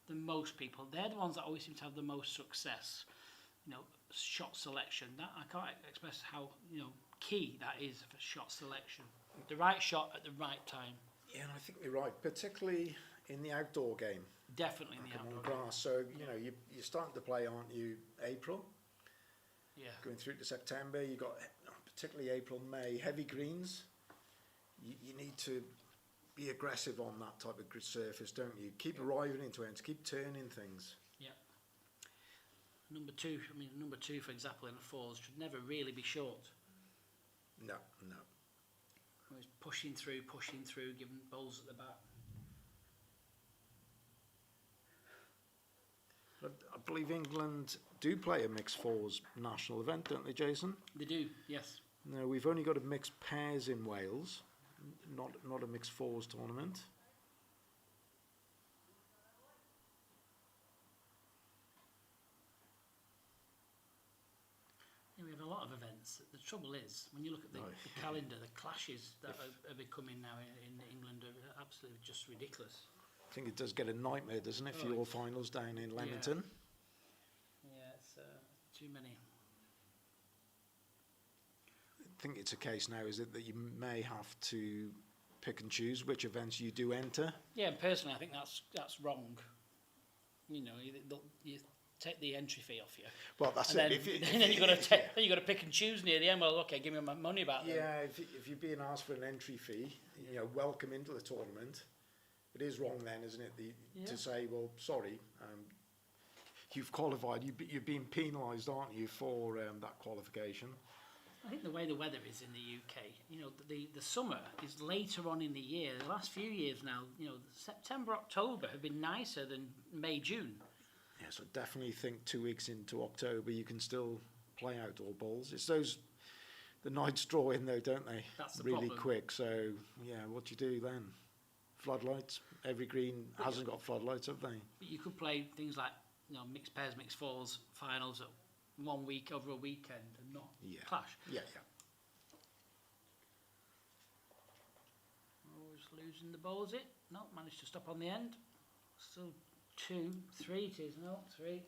than most people. They're the ones that always seem to have the most success. You know, shot selection. That I can't express how, you know, key that is for shot selection. The right shot at the right time. Yeah, and I think you're right, particularly in the outdoor game. Definitely in the Like outdoor on game. grass. So, you know, you're starting to play, aren't you, April? Yeah. Going through to September, you've got, particularly April, May, heavy greens. You need to be aggressive on that type of surface, don't you? Keep arriving into ends, keep turning things. Yeah. Number two, for example, in the falls should never really be short. No. Always pushing through, giving bowls at the back. But I believe England do play a mixed fours national event, don't they, Jason? They do, yes. No, we've only got a mixed pairs in Wales, not a mixed fours tournament. lads, the trouble is, when you look at the calendar, the clashes that are becoming now in England are absolutely just ridiculous. I think it does get a nightmare, doesn't it, for your finals down in Leamington? Yeah, it's too many. I think it's a case now, is it, that you may have to pick and choose which events you do enter? Yeah, and personally, I think that's wrong. You know, you take the entry fee off you. Well, that's and it. Then you've got to pick and choose near the end. Well, okay, give me my money back. Then. Yeah, if you're being asked for an entry fee, you know, welcome into the tournament. It is wrong then, isn't it, to say, well, sorry, you've qualified. You're being penalised, aren't you, for that qualification? I think the way the weather is in the UK, you know, the summer is later on in the year. The last few years now, you know, September, October have been nicer than May, June. Yeah, so definitely think 2 weeks into October you can still play outdoor bowls. It's the nights draw in though, don't they? That's the really problem. Quick. So yeah, what do you do then? Floodlights. Every green hasn't got floodlights, have they? But you could play things like, you know, mixed pairs, mixed fours, finals at 1 week over a weekend and not clash. Yeah. Always losing the ball, is it? No, managed to stop on the end. Still 2, 3 it is, no, 3.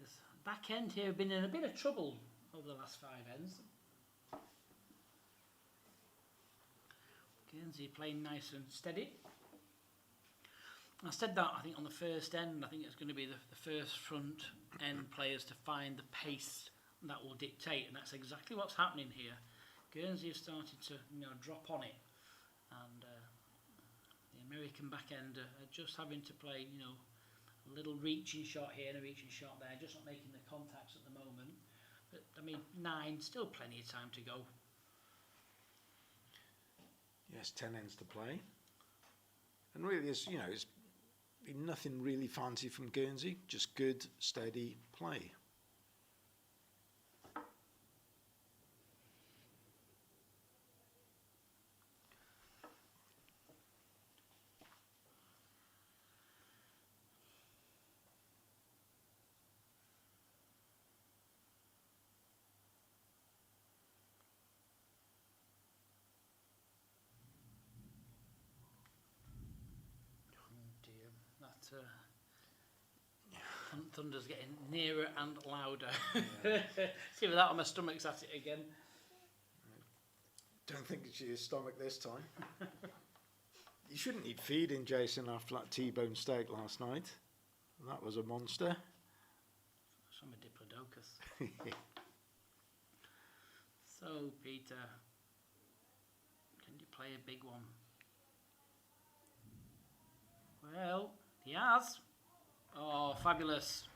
This back end here have been in a bit of trouble over the last 5 ends. Guernsey playing nice and steady. I said that, I think, on the first end. I think it's going to be the first front end players to find the pace that will dictate, and that's exactly what's happening here. Guernsey have started to, you know, drop on it, and the American back end are just having to play, you know, a little reaching shot here and a reaching shot there, just not making the contacts at the moment. But I mean, 9, still plenty of time to go. Yes, 10 ends to play, and really, it's, you know, it's been nothing really fancy from Guernsey, just good, steady play. Thunder's getting nearer and louder. See with that on my stomach's at it again. Don't think it's your stomach this time. You shouldn't eat feeding, Jason, after that T-bone steak last night. That was a monster. Some Diplodocus. So, Peter, can you play a big one? Well, he has. Oh, fabulous.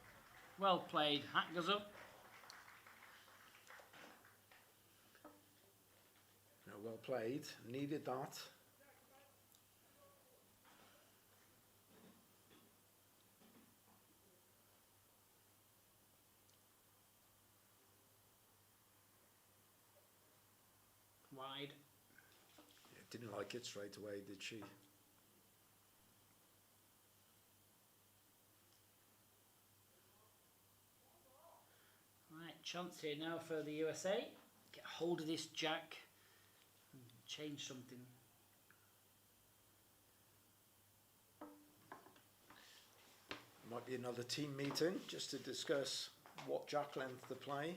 Well played. Hat goes up. No, well played. Needed that. Wide. Yeah, didn't like it straight away, did she? Right, chance here now for the USA. Get hold of this jack and change something. Might be another team meeting just to discuss what jack length to play.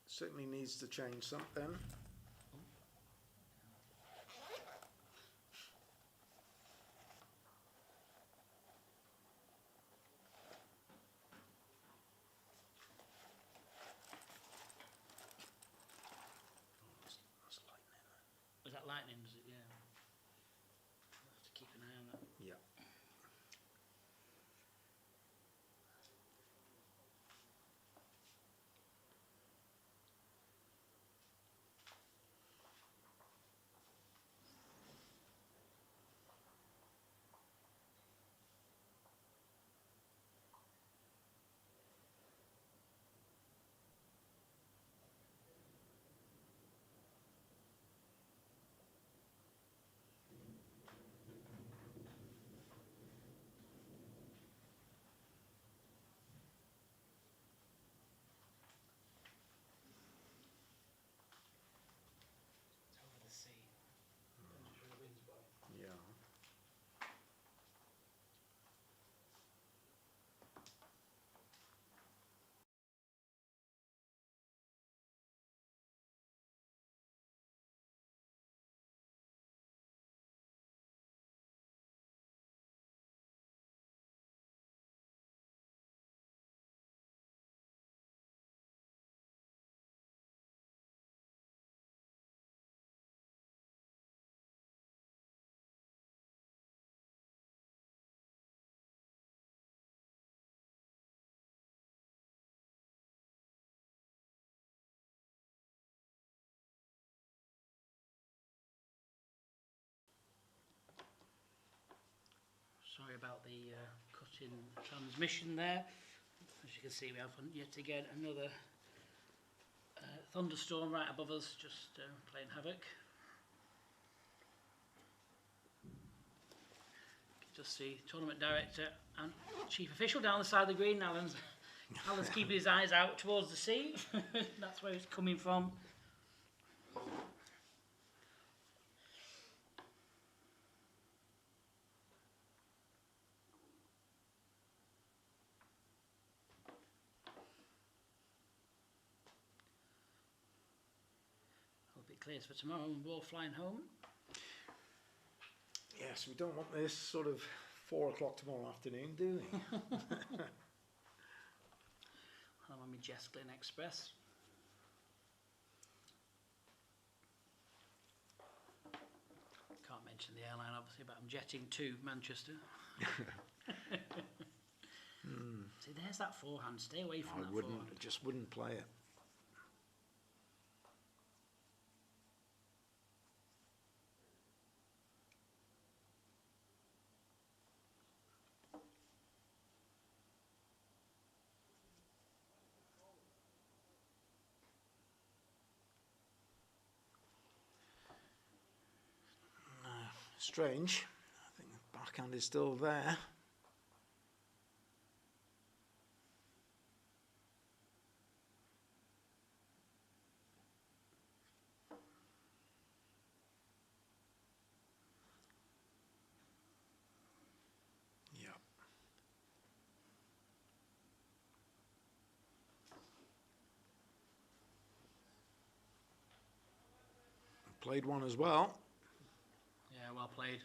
Certainly needs to change something. Was that lightning, was it? Yeah. I'll have to keep an eye on that. Yeah. Sorry about the cutting transmission there. As you can see, we have yet again another thunderstorm right above us, just playing havoc. You can just see tournament director and chief official down the side of the green. Alan's keeping his eyes out towards the sea. That's where it's coming from. Hope it clears for tomorrow and we're all flying home. Yes, we don't want this sort of 4 o'clock tomorrow afternoon, do we? I'm on my Jesklin Express. Can't mention the airline obviously, but I'm jetting to Manchester. See, there's that forehand. Stay away from that forehand. I just wouldn't play it. Strange. I think the backhand is still there. Yeah. Played one as well. Yeah, well played.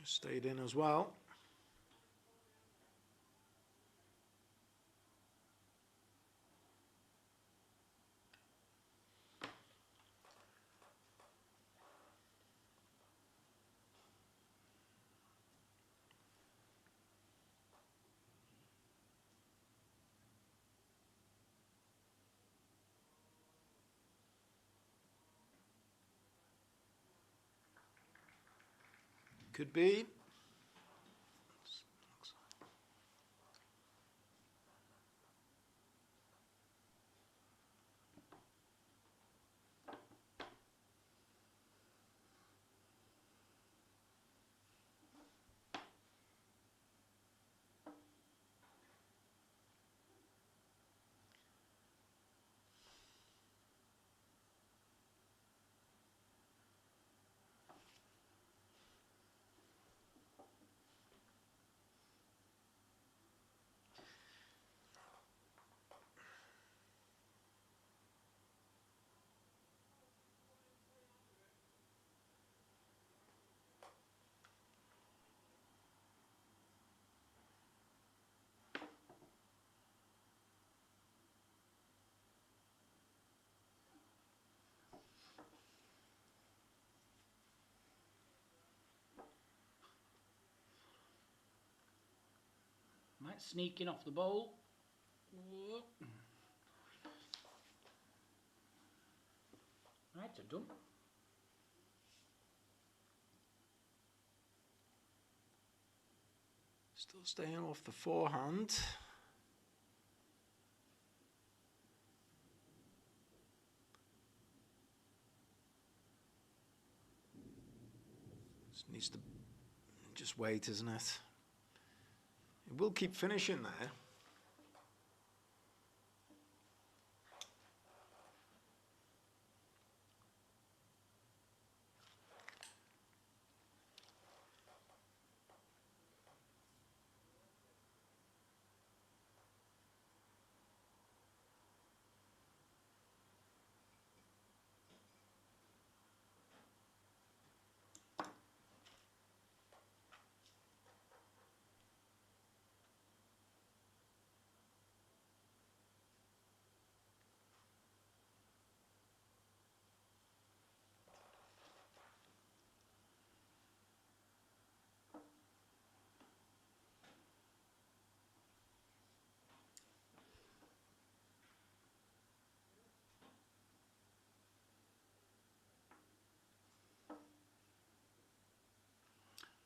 Stayed in as well. Could be. Might sneak in off the bowl. Right, so done. Still staying off the forehand. Just needs to just wait, isn't it? It will keep finishing there.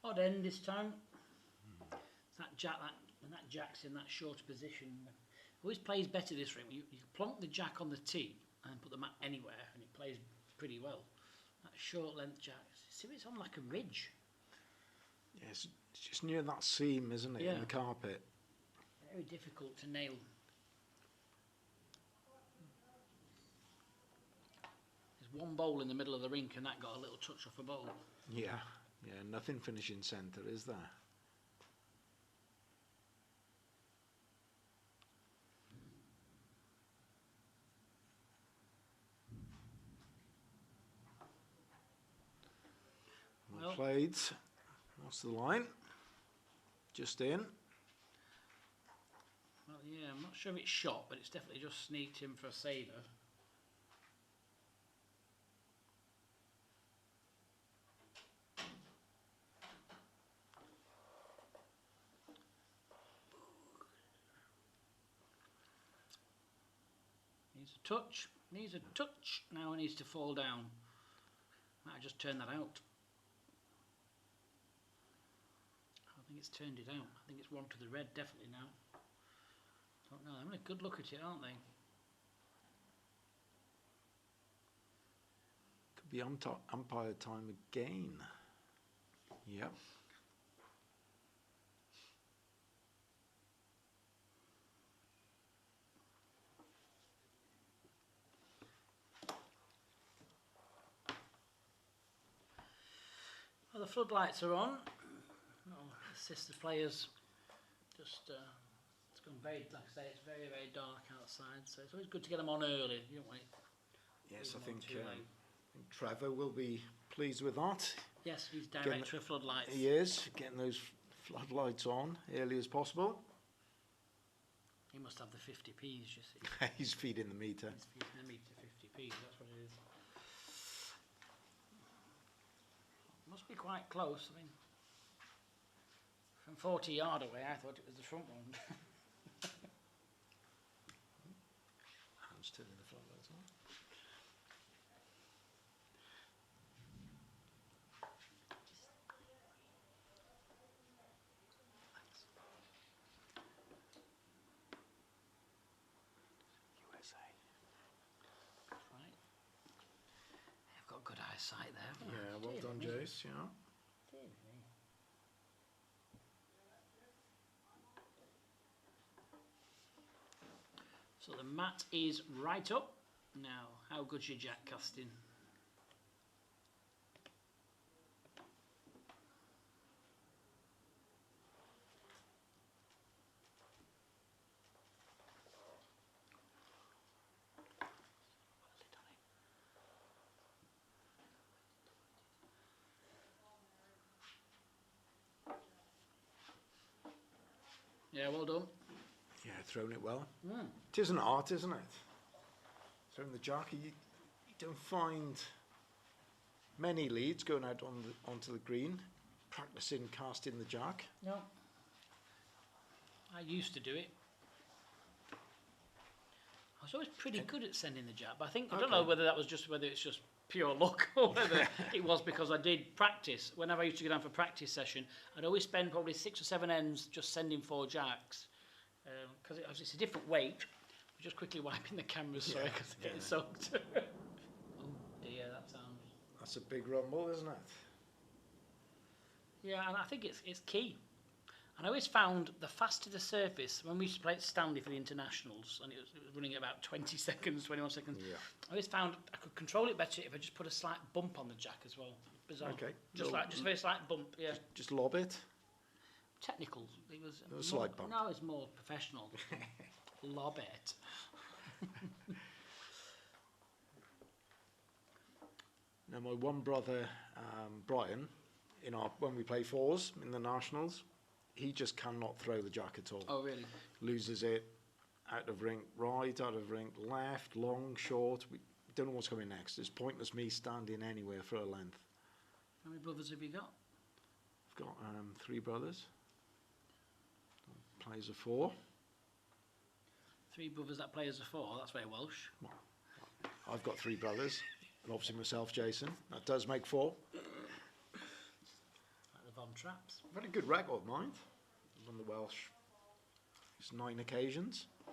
Odd end this time. It's that jack, and that jack's in that shorter position. Always plays better this ring. You plonk the jack on the tee and put the mat anywhere, and it plays pretty well. That short length jack. See, it's on like a ridge. Yes, it's just near that seam, isn't it, Yeah. in the carpet? Very difficult to nail. There's one bowl in the middle of the rink, and that got a little touch off a bowl. Yeah, nothing finishing centre, is there? Well played. What's the line? Just in. Well, yeah, I'm not sure if it's shot, but it's definitely just sneaked in for a saver. Needs a touch. Needs a touch. Now it needs to fall down. Might just turn that out. I think it's turned it out. I think it's one to the red, definitely now. Don't know. They're having a good look at it, aren't they? Could be umpire time again. Yep. Well, the floodlights are on. I'll assist the players. Just, it's gone very, like I say, it's very, very dark outside, so it's always good to get them on early. You don't want it. Yes, I leave them on think too late. Trevor will be pleased with that. Yes, he's director of floodlights. He is, getting those floodlights on early as possible. He must have the 50p's, you see. He's feeding the meter. He's feeding the meter 50p's, that's what it is. Must be quite close. I mean, from 40 yard away, I thought it was the front one. Hands turning the floodlights on. USA. Right. They've got good eyesight there, haven't they? Yeah, well done, Dear me. Jace. Yeah. Dear me. So the mat is right up. Now, how good's your jack casting? Yeah, well done. Yeah, thrown it well. Mm. It is an art, isn't it? Throwing the jack, you don't find many leads going out onto the green, practicing casting the jack. No. I used to do it. I was always pretty good at sending the jack, but I don't know whether it's just pure luck or whether it was because I did practice. Whenever I used to go down for practice session, I'd always spend probably 6 or 7 ends just sending 4 jacks. Because it's a different weight. I'm just quickly wiping the cameras, sorry, because it's getting soaked. Oh dear, that sounds... That's a big rumble, isn't it? Yeah, and I think it's key. And I always found the faster the surface, when we used to play at Stanley for the internationals, and it was running at about 20 seconds, 21 seconds, Yeah. I always found I could control it better if I just put a slight bump on the jack as well. Bizarre. Okay. Just a very slight bump, yeah. Just lob it. Technical. It was A slight bump. No, it's more professional. Lob it. Now, my one brother, Brian, when we play fours in the nationals, he just cannot throw the jack at all. Oh, really? Loses it out of rink right, out of rink left, long, short. We don't know what's coming next. It's pointless me standing anywhere for a length. How many brothers have you got? I've got 3 brothers. Plays a 4. 3 brothers that play as a 4. That's very Welsh. I've got 3 brothers, and obviously myself, Jason. That does make 4. Like the on traps. Very good record, mind. On the Welsh. It's 9 occasions. Oh,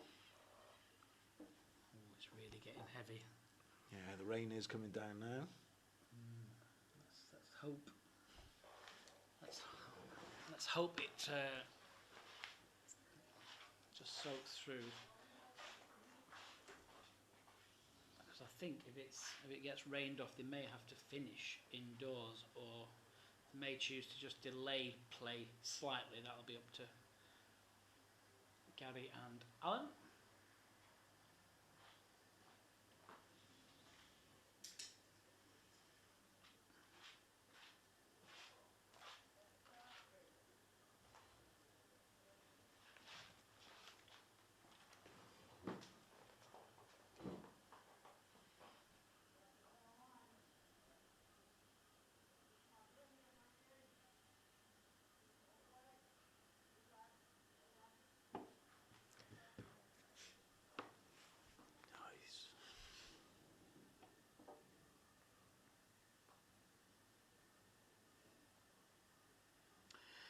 it's really getting heavy. Yeah, the rain is coming down now. Let's hope. Let's hope it just soaks through. Because I think if it gets rained off, they may have to finish indoors, or may choose to just delay play slightly. That'll be up to Gary and Alan. Nice.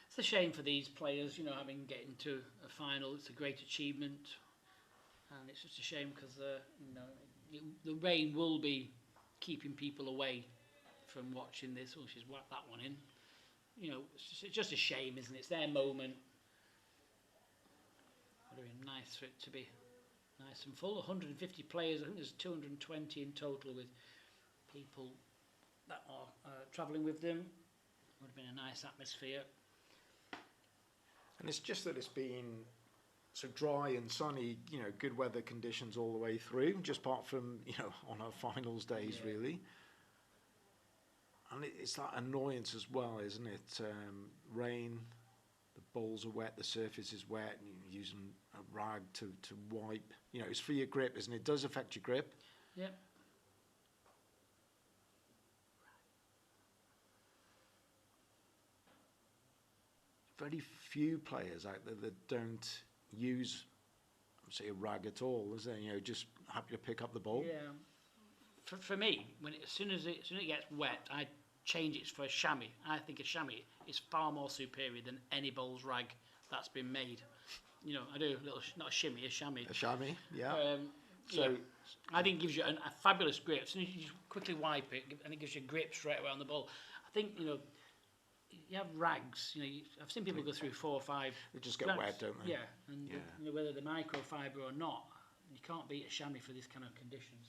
It's a shame for these players, you know, having getting to a final. It's a great achievement, and it's just a shame because you know, the rain will be keeping people away from watching this. Oh, she's whacked that one in. You know, it's just a shame, isn't it? It's their moment. Would have been nice for it to be nice and full. 150 players. I think there's 220 in total with people that are travelling with them. Would have been a nice atmosphere. And it's just that it's been so dry and sunny, you know, good weather conditions all the way through, just apart from, you know, on our finals days, Yeah. really. And it's that annoyance as well, isn't it? Rain, the balls are wet, the surface is wet, and you're using a rag to wipe. You know, it's for your grip, isn't it? It does affect your grip. Yeah. Very few players out there that don't use, say, a rag at all, is there? You know, just happy to pick up the ball. Yeah. For me, as soon as it gets wet, I change it for a chamois. I think a chamois is far more superior than any bowls rag that's been made. You know, I do a little, not a shimmy, a chamois. A chamois, yeah. So yeah, I think it gives you a fabulous grip. As soon as you just quickly wipe it, and it gives you grip straight away on the ball. I think, you know, you have rags. You know, I've seen people go through 4 or 5. They just get rags. wet, don't they? Yeah, and Yeah. You know, whether they're microfiber or not, you can't beat a chamois for this kind of conditions.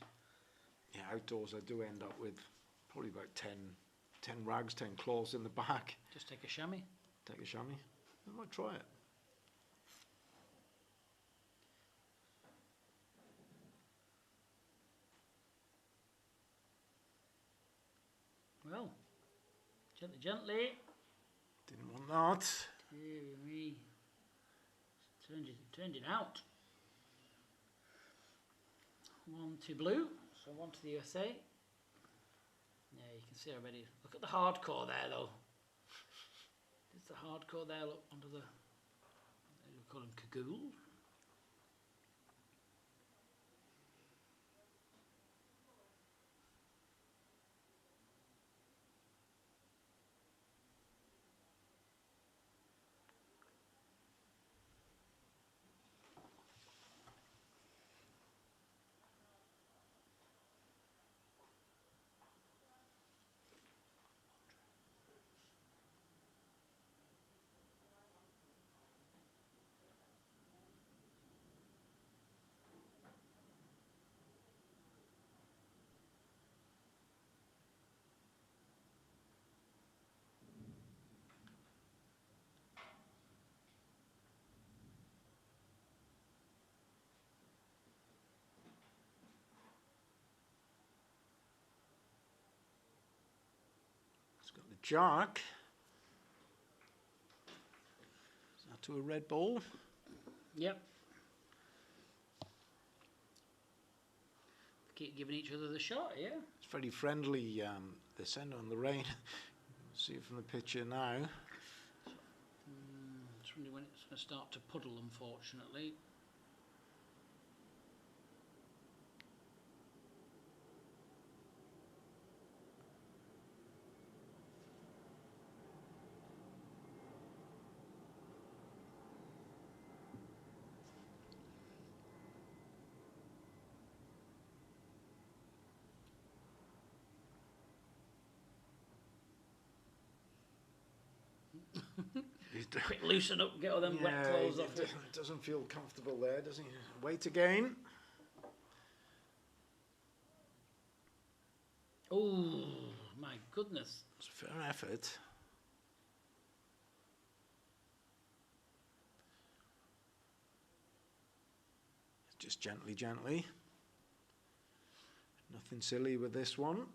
Yeah, outdoors I do end up with probably about 10 rags, 10 cloths in the back. Just take a chamois. Take a chamois. I might try it. Well, gently, gently. Didn't want that. Dear me. Turned it out. 1 to blue, so 1 to the USA. Yeah, you can see already. Look at the hardcore there, though. There's the hardcore there, look, under the, we call them cagoule. It's got the jack. Is that to a red ball? Yep. Keep giving each other the shot, yeah. It's very friendly, the centre on the rain. See it from the picture now. It's really when it's going to start to puddle, unfortunately. Quick, loosen up, get all them wet clothes off. It doesn't feel comfortable there, does he? Wait again. Oh, my goodness. It's a fair effort. Just gently, gently. Nothing silly with this one.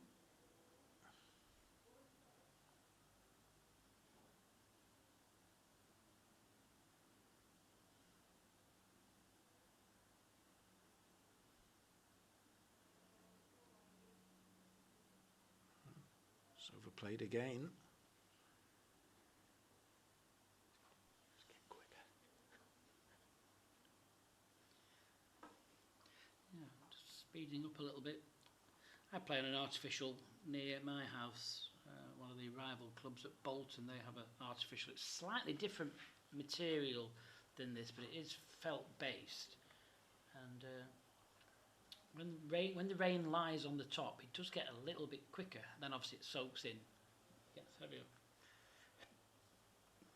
It's overplayed again. Let's get quicker. Yeah, just speeding up a little bit. I play on an artificial near my house. One of the rival clubs at Bolton, they have an artificial. It's slightly different material than this, but it is felt based. And when the rain lies on the top, it does get a little bit quicker. Then obviously it soaks in, gets heavier.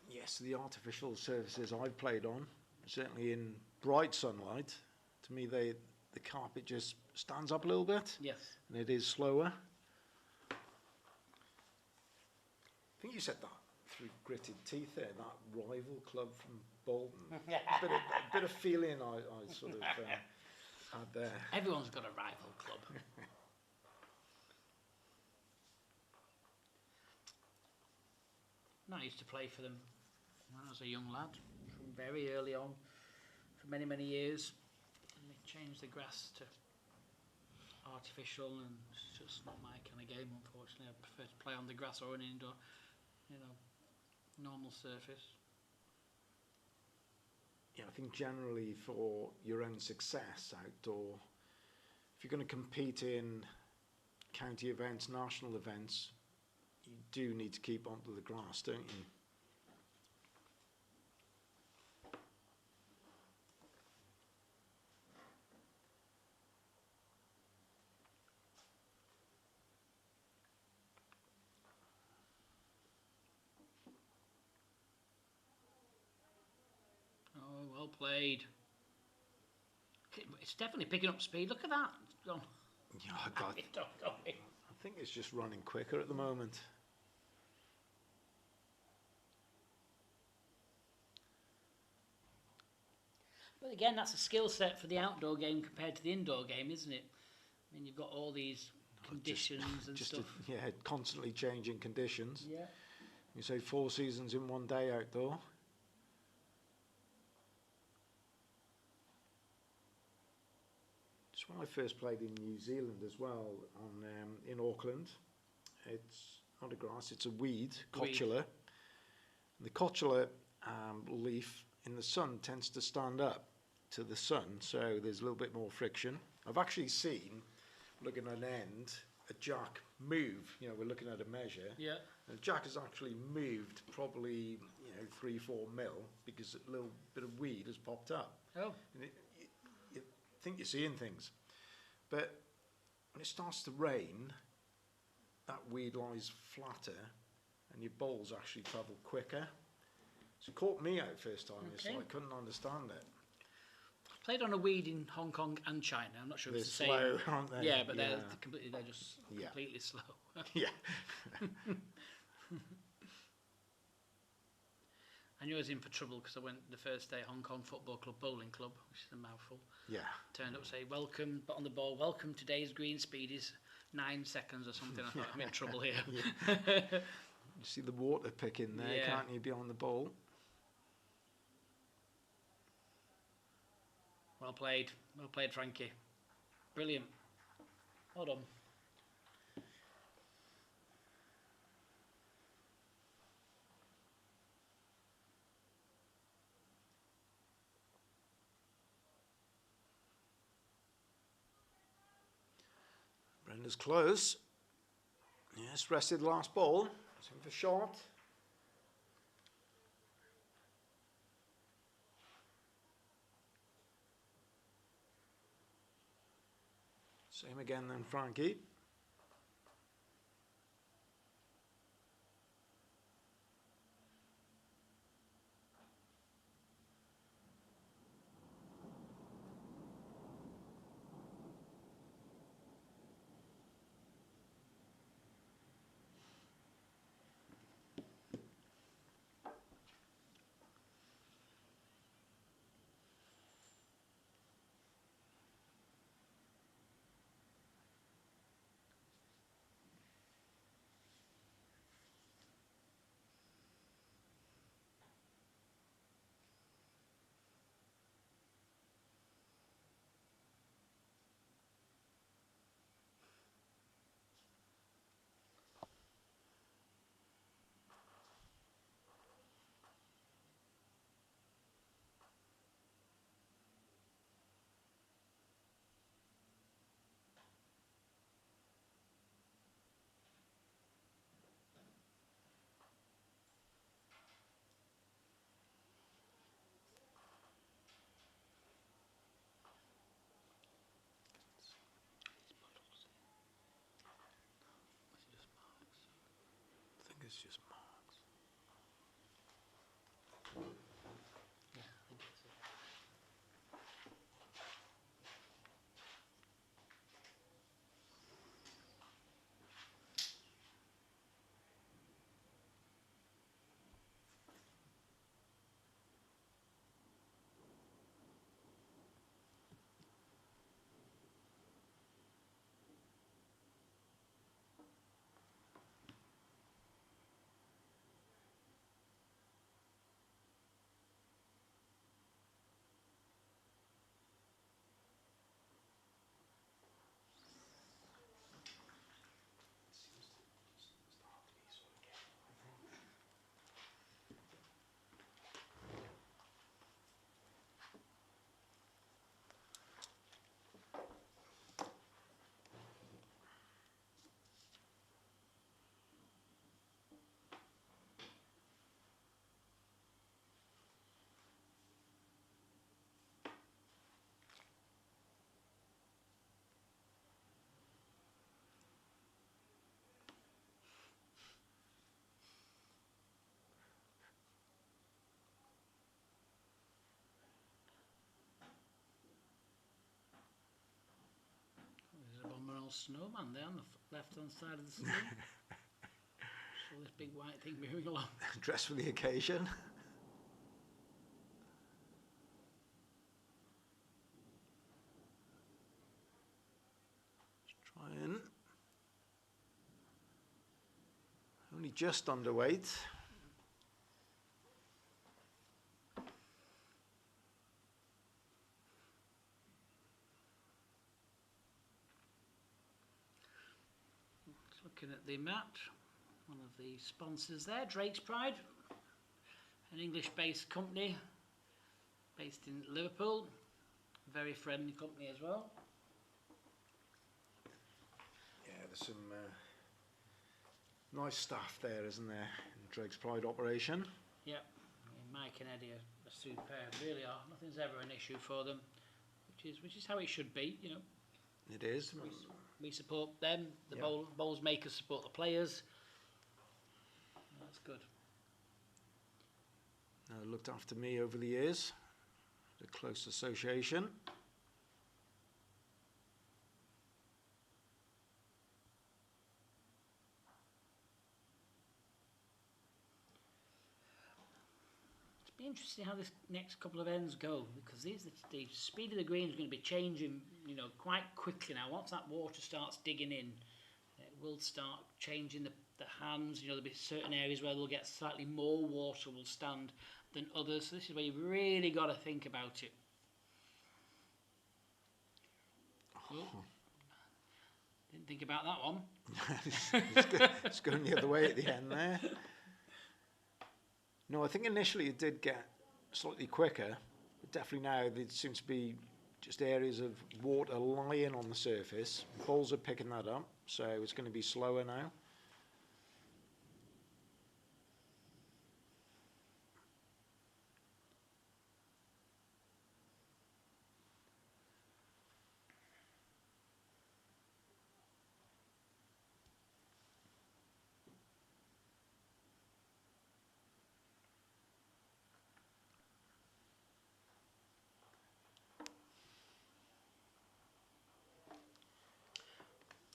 Yes, the artificial surfaces I've played on, certainly in bright sunlight, to me the carpet just stands up a little bit. Yes. And it is slower. I think you said that through gritted teeth there, that rival club from Bolton. a bit of feeling I sort of had there. Everyone's got a rival club. I used to play for them when I was a young lad, from very early on, for many, many years. And they changed the grass to artificial, and it's just not my kind of game, unfortunately. I prefer to play on the grass or an indoor, normal surface. Yeah, I think generally for your own success outdoor, if you're going to compete in county events, national events, you do need to keep onto the grass, don't you? Oh, well played. It's definitely picking up speed. Look at that. It's gone. Yeah, I think it's just running quicker at the moment. But again, that's a skill set for the outdoor game compared to the indoor game, isn't it? I mean, you've got all these conditions and stuff. Constantly changing conditions. Yeah. You say 4 seasons in one day outdoor. It's when I first played in New Zealand as well, in Auckland. It's not a grass, it's a weed, cotula. The cotula leaf in the sun tends to stand up to the sun, so there's a little bit more friction. I've actually seen, looking at an end, a jack move. We're looking at a measure. Yeah. And jack has actually moved probably 3-4 mil because a little bit of weed has popped up. Oh. And you think you're seeing things, but when it starts to rain, that weed lies flatter, and your bowls actually travel quicker. So it caught me out first time. Okay. So I couldn't understand it. I played on a weed in Hong Kong and China. I'm not sure if it's the They're same. slow, aren't they? Yeah, but they're just Yeah. completely slow. Yeah. I knew I was in for trouble because I went the first day Hong Kong Football Club Bowling Club, which is a mouthful. Yeah. Turned up to say, welcome, but on the ball, welcome, today's green speed is 9 seconds or something. I thought, I'm in trouble here. You see the water picking there, Yeah. can't you, behind the bowl? Well played, Frankie. Brilliant. Well done. Brenda's close. Yes, rested last ball. It's in for short. Same again then, Frankie. old snowman there on the left-hand side of the screen. So this big white thing moving along. Dressed for the occasion. Let's try and only just underweight. Looking at the map, one of the sponsors there, Drake's Pride, an English-based company based in Liverpool, very friendly company as well. Yeah, there's some nice staff there, isn't there, in Drake's Pride operation. Yep, I mean, Mike and Eddie are superb, really are. Nothing's ever an issue for them, which is how it should be, you know. It is. We support them, the Yeah. bowls makers support the players. That's good. Looked after me over the years, a close association. It'll be interesting how this next couple of ends go, because the speed of the green is going to be changing, you know, quite quickly now. Once that water starts digging in, it will start changing the hands. You know, there'll be certain areas where they'll get slightly more water will stand than others. So this is where you've really got to think about it. Oh, didn't think about that one. It's going the other way at the end there. No, I think initially it did get slightly quicker, but definitely now there seems to be just areas of water lying on the surface. Balls are picking that up, so it's going to be slower now.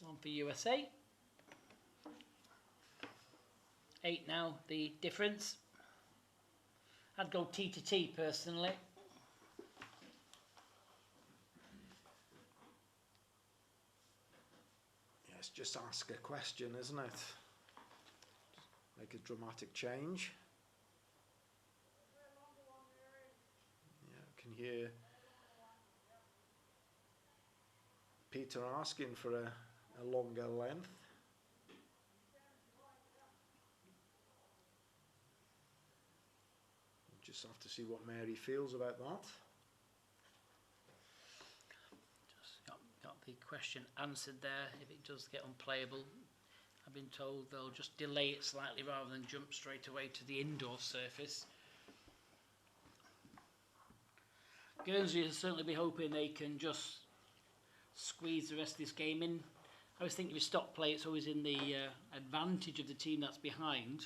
One for USA. 8 now, the difference. I'd go T to T personally. Yes, just ask a question, isn't it? Make a dramatic change. Yeah, I can hear Peter asking for a longer length. Just have to see what Mary feels about that. Just got the question answered there. If it does get unplayable, I've been told they'll just delay it slightly rather than jump straight away to the indoor surface. Guernsey will certainly be hoping they can just squeeze the rest of this game in. I always think if you stop play, it's always in the advantage of the team that's behind.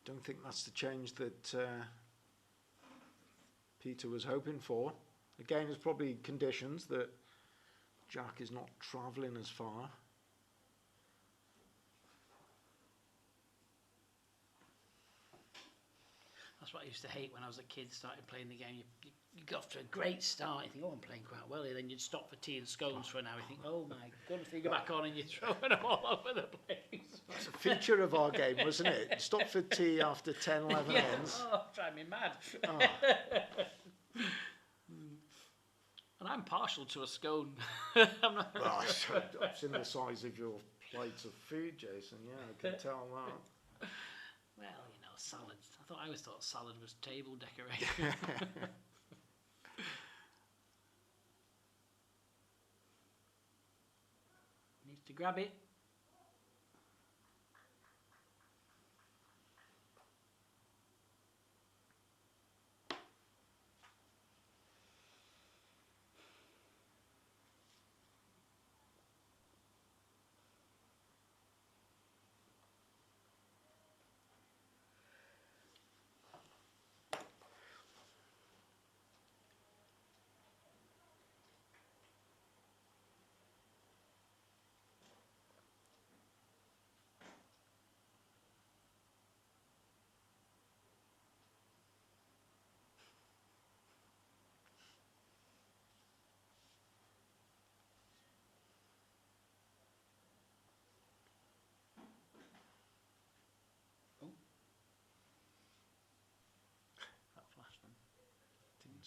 Don't think that's the change that Peter was hoping for. Again, it's probably conditions that Jack is not travelling as far. That's what I used to hate when I was a kid, started playing the game. You got off to a great start, you think, oh, I'm playing quite well here. Then you'd stop for tea and scones for an hour. You think, oh my goodness, you go back on and you're throwing them all over the place. It's a feature of our game, wasn't it? Stop for tea after 10, 11 Yeah. ends. Oh, drive me mad. Oh. And I'm partial to a scone. I'm not Well, I've seen the size of your plates of food, Jason. Yeah, I can tell that. Well, you know, salads. I always thought salad was table decoration. Needs to grab it.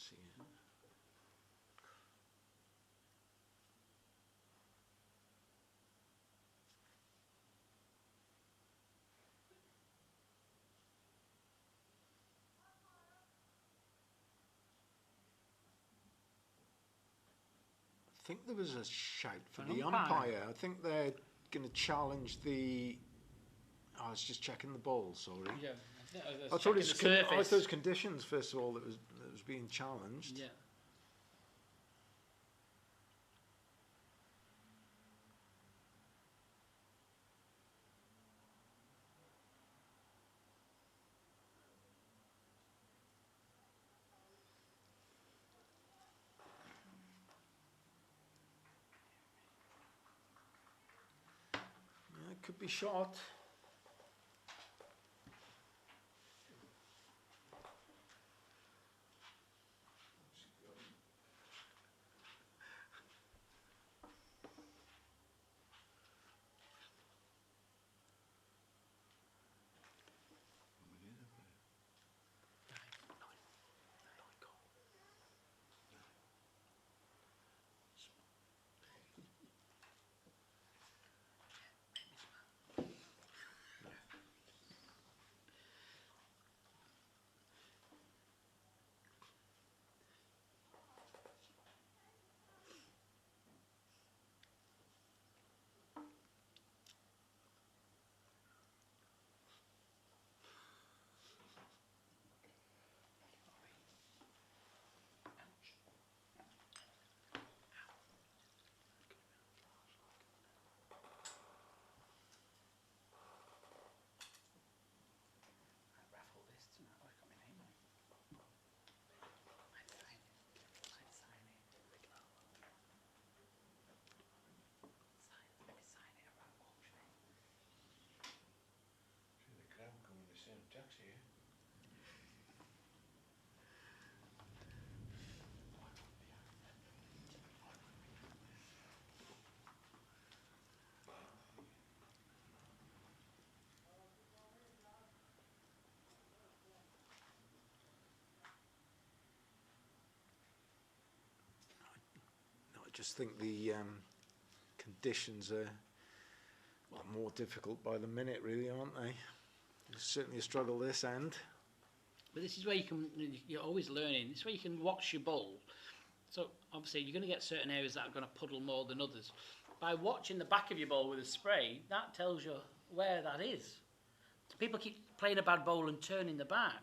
see it. I think there was a shout for An the umpire. umpire. I think they're going to challenge the. I was just checking the ball. Sorry. Yeah, I thought it was conditions first of all that was being challenged. Yeah. Yeah, it could be short. Raffle this tonight. Oh, it's got my name on it. I'd sign it. I'd sign it. Maybe sign it around auction it. See the crowd coming to send taxi here. I just think the conditions are more difficult by the minute, really, aren't they? It's certainly a struggle this end. But this is where you're always learning. This is where you can watch your bowl. So obviously you're going to get certain areas that are going to puddle more than others. By watching the back of your bowl with a spray, that tells you where that is. So people keep playing a bad bowl and turning the back.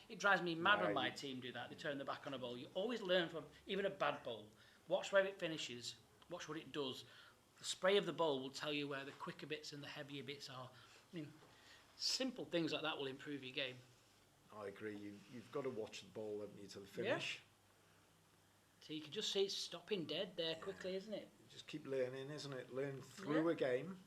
It drives me mad when my team do that. They turn the back on a bowl. You always learn from even a bad bowl. Watch where it finishes. Watch what it does. The spray of the bowl will tell you where the quicker bits and the heavier bits are. I mean, simple things like that will improve your game. I agree. You've got to watch the ball, haven't you, till the finish. So you can just see it stopping dead there quickly, isn't it? You just keep learning, isn't it? Learn through a game.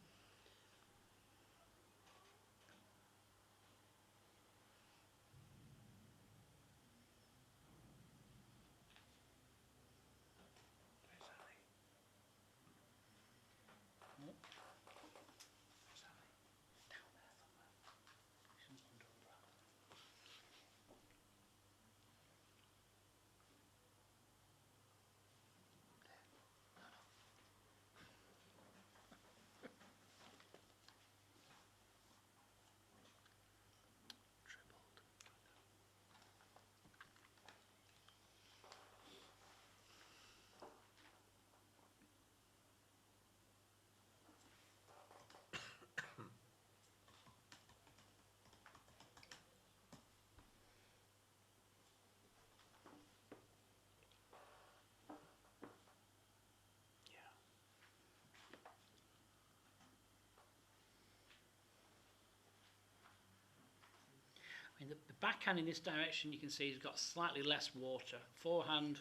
I mean, the backhand in this direction you can see has got slightly less water. Forehand,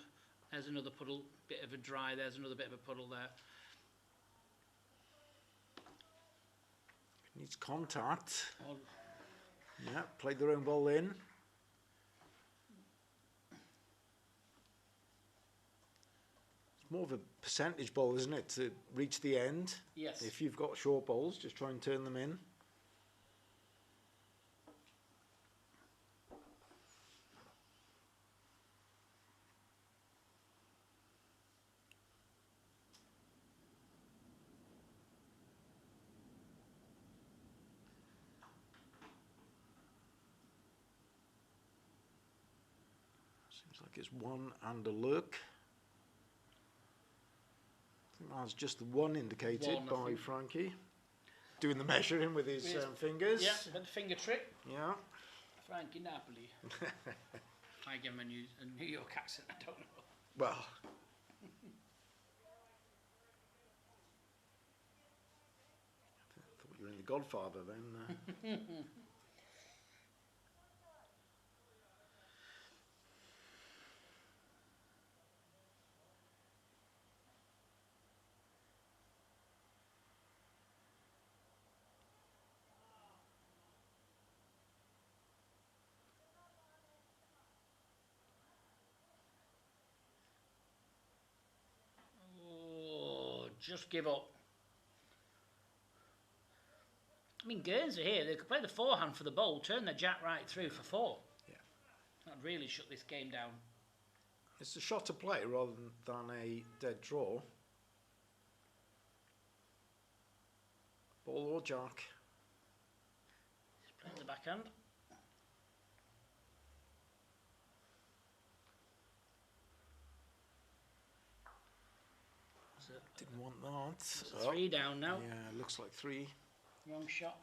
there's another puddle, bit of a dry, there's another bit of a puddle there. Needs contact. Oh, Yeah, played their own ball in. It's more of a percentage ball, isn't it, to reach the end? yes. If you've got short balls, just try and turn them in. Looks like it's 1 and a look. I think that's just the 1 indicated One, I by think. Frankie. Doing the measuring with his fingers. Yeah, got the finger trick. Yeah. Frankie Napoli. I give him a New York accent, I don't know. Well. Thought you were in The Godfather then. Oh, just give up. I mean, Guernsey here, they could play the forehand for the bowl, turn the jack right through for 4. Yeah. That'd really shut this game down. It's a shot to play rather than a dead draw. Ball or jack. He's playing the backhand. Didn't want that. It's 3 down now. Yeah, looks like 3. Wrong shot.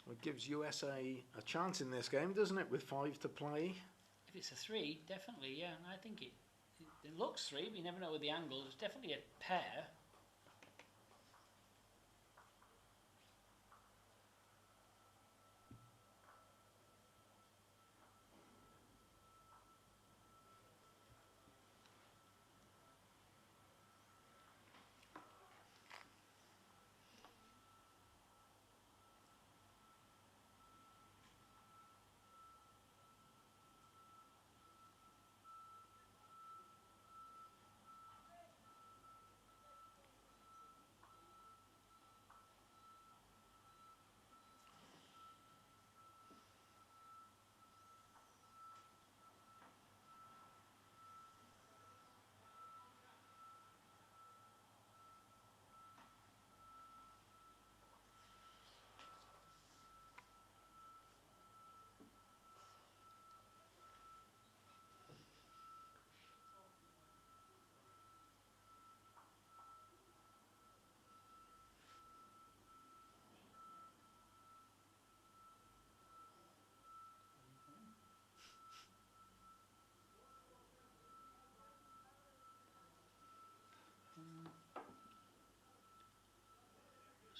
Well, it gives USA a chance in this game, doesn't it, with 5 to play? If it's a 3, definitely, yeah. I think it looks 3, but you never know with the angle. It's definitely a pair.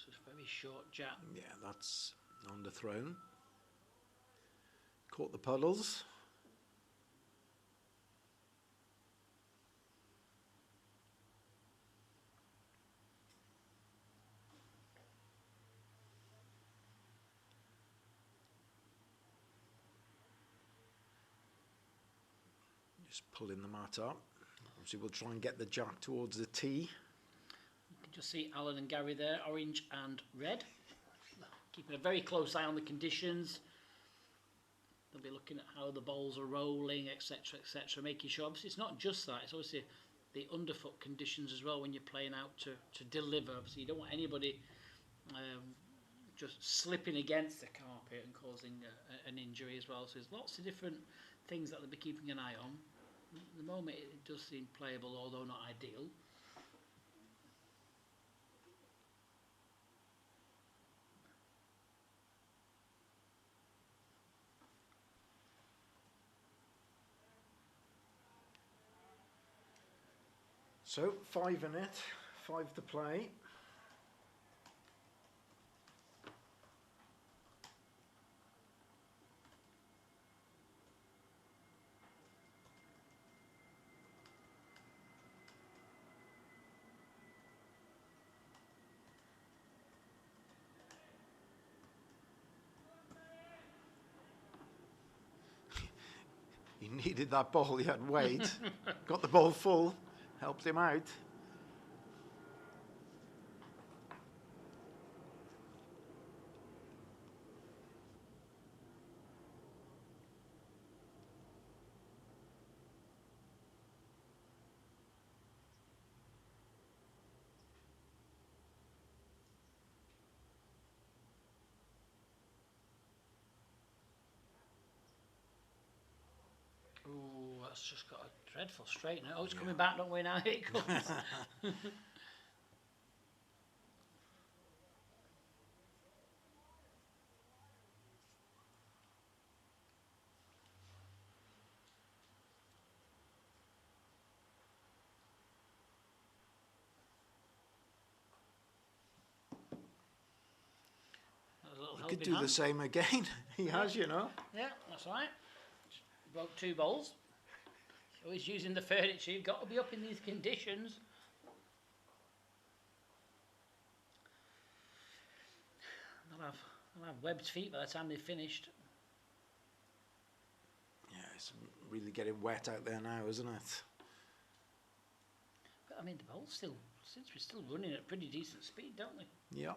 This is very short jab. Yeah, that's underthrown. Caught the puddles. Just pulling the mat up. Obviously we'll try and get the jack towards the tee. You can just see Alan and Gary there, orange and red. Keeping a very close eye on the conditions. They'll be looking at how the balls are rolling, etc., etc., making sure. Obviously, it's not just that. It's obviously the underfoot conditions as well when you're playing out to deliver. Obviously, you don't want anybody just slipping against the carpet and causing an injury as well. So there's lots of different things that they'll be keeping an eye on. At the moment, it does seem playable, although not ideal. So 5 in it, 5 to play. He needed that ball, he had weight. Got the ball full, helped him out. it's just got a dreadful straightener. Oh, it's coming back, don't we now? Here it comes. A little You could helping do the hand. same again. He has, you know. Yeah, that's right. Broke 2 bowls. Always using the furniture. You've got to be up in these conditions. They'll have webbed feet by the time they've finished. Yeah, it's really getting wet out there now, isn't it? But I mean, the bowls still, since we're still running at pretty decent speed, don't they? Yeah.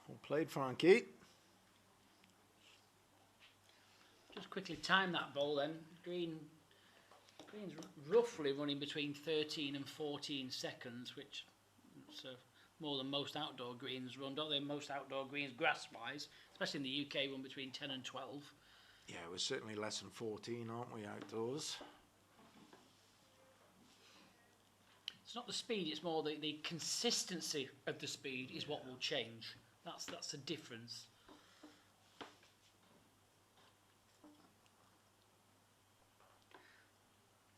Well played, Frankie. Just quickly time that bowl then. Green's roughly running between 13 and 14 seconds, which is more than most outdoor greens run, don't they? Most outdoor greens, grass-wise, especially in the UK, run between 10 and 12. Yeah, we're certainly less than 14, aren't we, outdoors? It's not the speed, it's more the consistency of the speed is what will change. That's the difference.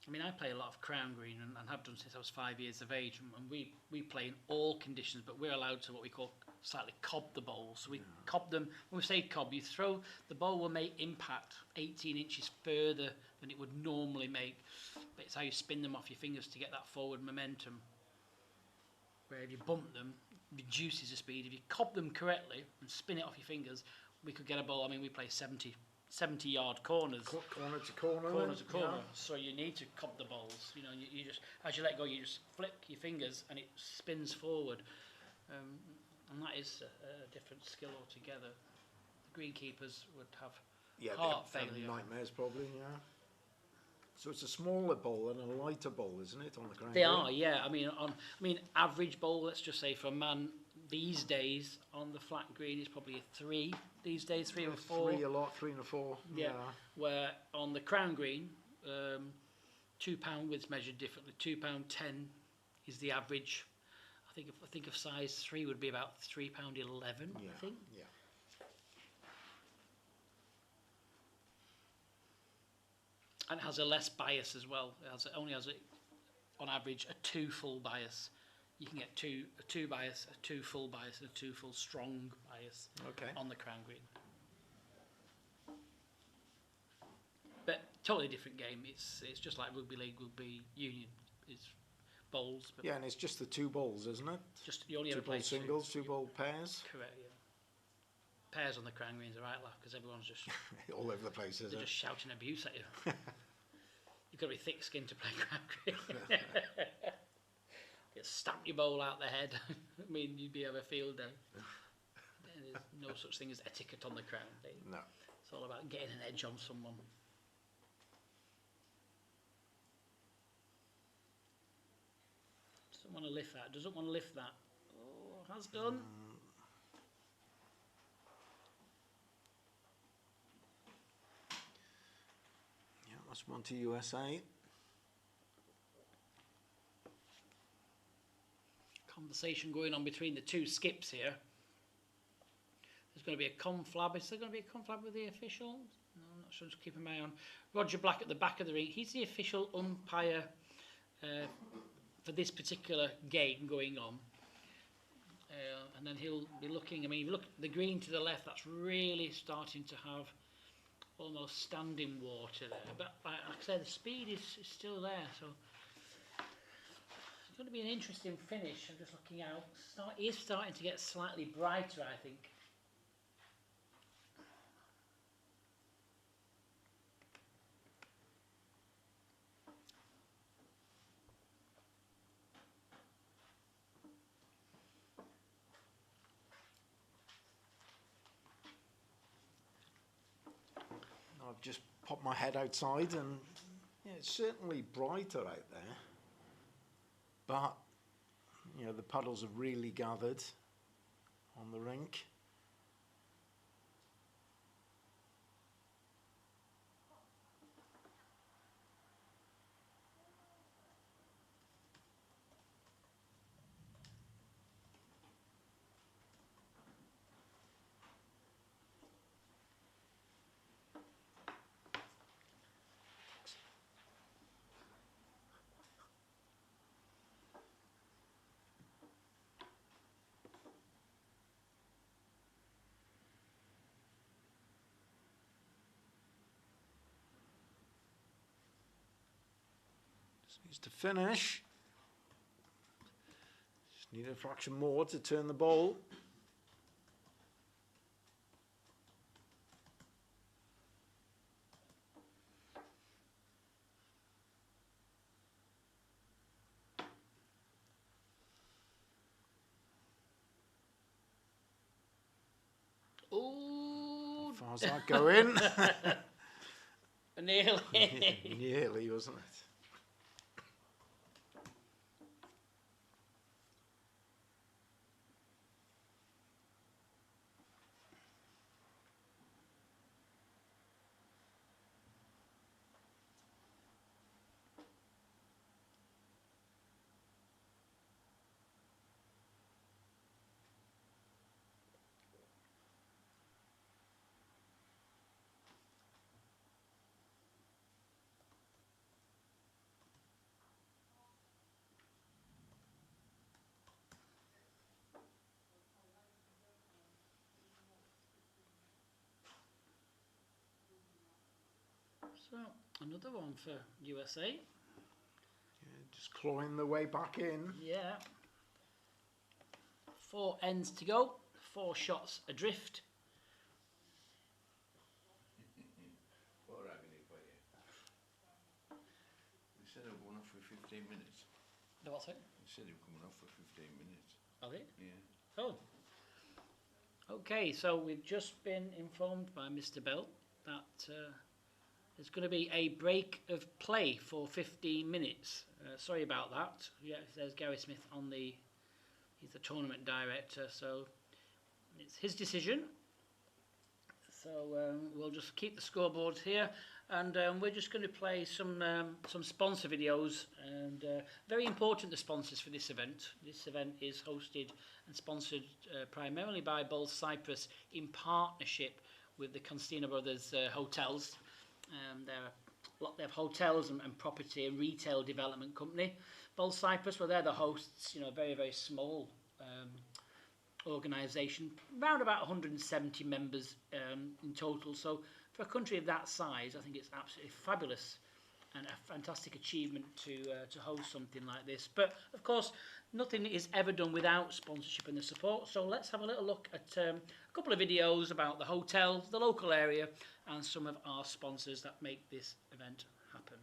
I mean, I play a lot of crown green and have done since I was 5 years of age, and we play in all conditions, but we're allowed to what we call slightly cob the bowls. So we cob them. When we say cob, you throw the bowl will make impact 18 inches further than it would normally make, but it's how you spin them off your fingers to get that forward momentum. Where if you bump them, it reduces the speed. If you cob them correctly and spin it off your fingers, we could get a bowl. I mean, we play 70-yard corners. Corner to corner. Corner to corner. Yeah. So you need to cob the bowls. You know, you just, as you let go, you just flick your fingers and it spins forward. And that is a different skill altogether. The greenkeepers would have heart they have failure. nightmares probably, yeah. So it's a smaller bowl and a lighter bowl, isn't it, on the ground? They are, yeah. I mean, average bowl, let's just say for a man these days on the flat green is probably a 3 these days, 3 or 4. 3 a lot, 3 and a 4. Yeah. Where on the crown green, £2 width's measured differently. £2.10 is the average. I think of size 3 would be about £3.11. Yeah. I think. Yeah. And it has a less bias as well. It only has on average a 2 full bias. You can get a 2 bias, a 2 full bias, and a 2 full strong bias on the crown green. But totally different game. It's just like rugby league, rugby union. It's bowls. But Yeah, and it's just the 2 bowls, isn't it? just you only ever 2 bowl play singles, 2 bowl pairs. Correct. Yeah. Pairs on the crown green's a right laugh because everyone's just All over the place, isn't they're it? just shouting abuse at you. You've got to be thick-skinned to play crown green. Get stamp your bowl out the head. I mean, you'd be have a field day. There's no such thing as etiquette on the crown. No. It's all about getting an edge on someone. Doesn't want to lift that. Doesn't want to lift that. Oh, has done. Yeah, that's one to USA. Conversation going on between the 2 skips here. There's going to be a conflab. Is there going to be a conflab with the official? No, I'm not sure. Just keep an eye on Roger Black at the back of the ring. He's the official umpire for this particular game going on. And then he'll be looking. I mean, if you look at the green to the left, that's really starting to have almost standing water there. But like I said, the speed is still there. So It's going to be an interesting finish. I'm just looking out. It is starting to get slightly brighter, I think. I've just popped my head outside and yeah, it's certainly brighter out there. But, you know, the puddles have really gathered on the rink. Just needs to finish. Just need a fraction more to turn the ball. Ooh, As far as that going. nearly. Nearly, wasn't it? So, another one for USA. Yeah, just clawing the way back in. Yeah. 4 ends to go. 4 shots adrift. What agony for you? They said they're going off for 15 minutes. No, what's it? They said they were coming off for 15 minutes. Are they? Yeah. Oh. Okay, so we've just been informed by Mr. Bell that there's going to be a break of play for 15 minutes. Sorry about that. Yeah, there's Gary Smith on the... He's the tournament director, so it's his decision. So we'll just keep the scoreboard here, and we're just going to play some sponsor videos, and very important, the sponsors for this event. This event is hosted and sponsored primarily by Bowls Cyprus in partnership with the Constina Brothers Hotels. They have hotels and property and retail development company. Bowls Cyprus, well, they're the hosts, you know, very, very small organisation, around about 170 members in total. So for a country of that size, I think it's absolutely fabulous and a fantastic achievement to host something like this. But of course, nothing is ever done without sponsorship and the support. So let's have a little look at a couple of videos about the hotel, the local area, and some of our sponsors that make this event happen.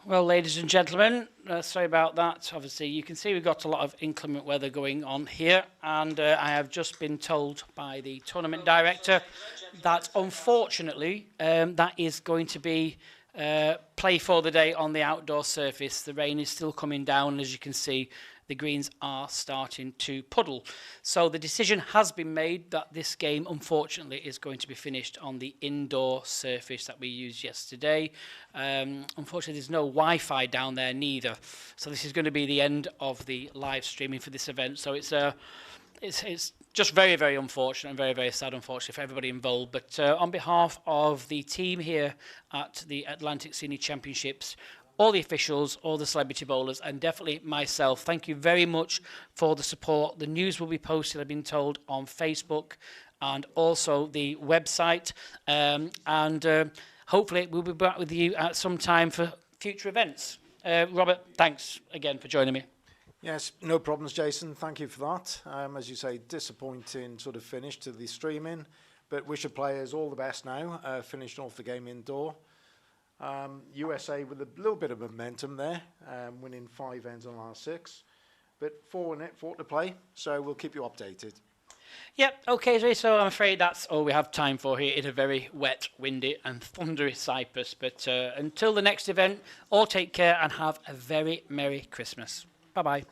Well, ladies and gentlemen, sorry about that. Obviously, you can see we've got a lot of inclement weather going on here, and I have just been told by the tournament director that unfortunately that is going to be play for the day on the outdoor surface. The rain is still coming down, and as you can see, the greens are starting to puddle. So the decision has been made that this game, unfortunately, is going to be finished on the indoor surface that we used yesterday. Unfortunately, there's no Wi-Fi down there neither. So this is going to be the end of the live streaming for this event. So it's just very, very unfortunate and very, very sad, unfortunately, for everybody involved. But on behalf of the team here at the Atlantic Senior Championships, all the officials, all the celebrity bowlers, and definitely myself, thank you very much for the support. The news will be posted, I've been told, on Facebook and also the website. Hopefully we'll be back with you at some time for future events. Robert, thanks again for joining me. Yes, no problems, Jason. Thank you for that. As you say, disappointing sort of finish to the streaming, but wish the players all the best now, finishing off the game indoor. USA with a little bit of momentum there, winning 5 ends on last 6, but 4 to play, so we'll keep you updated. Yep, okay, so I'm afraid that's all we have time for here in a very wet, windy and thundery Cyprus. But until the next event, all take care and have a very Merry Christmas. Bye-bye.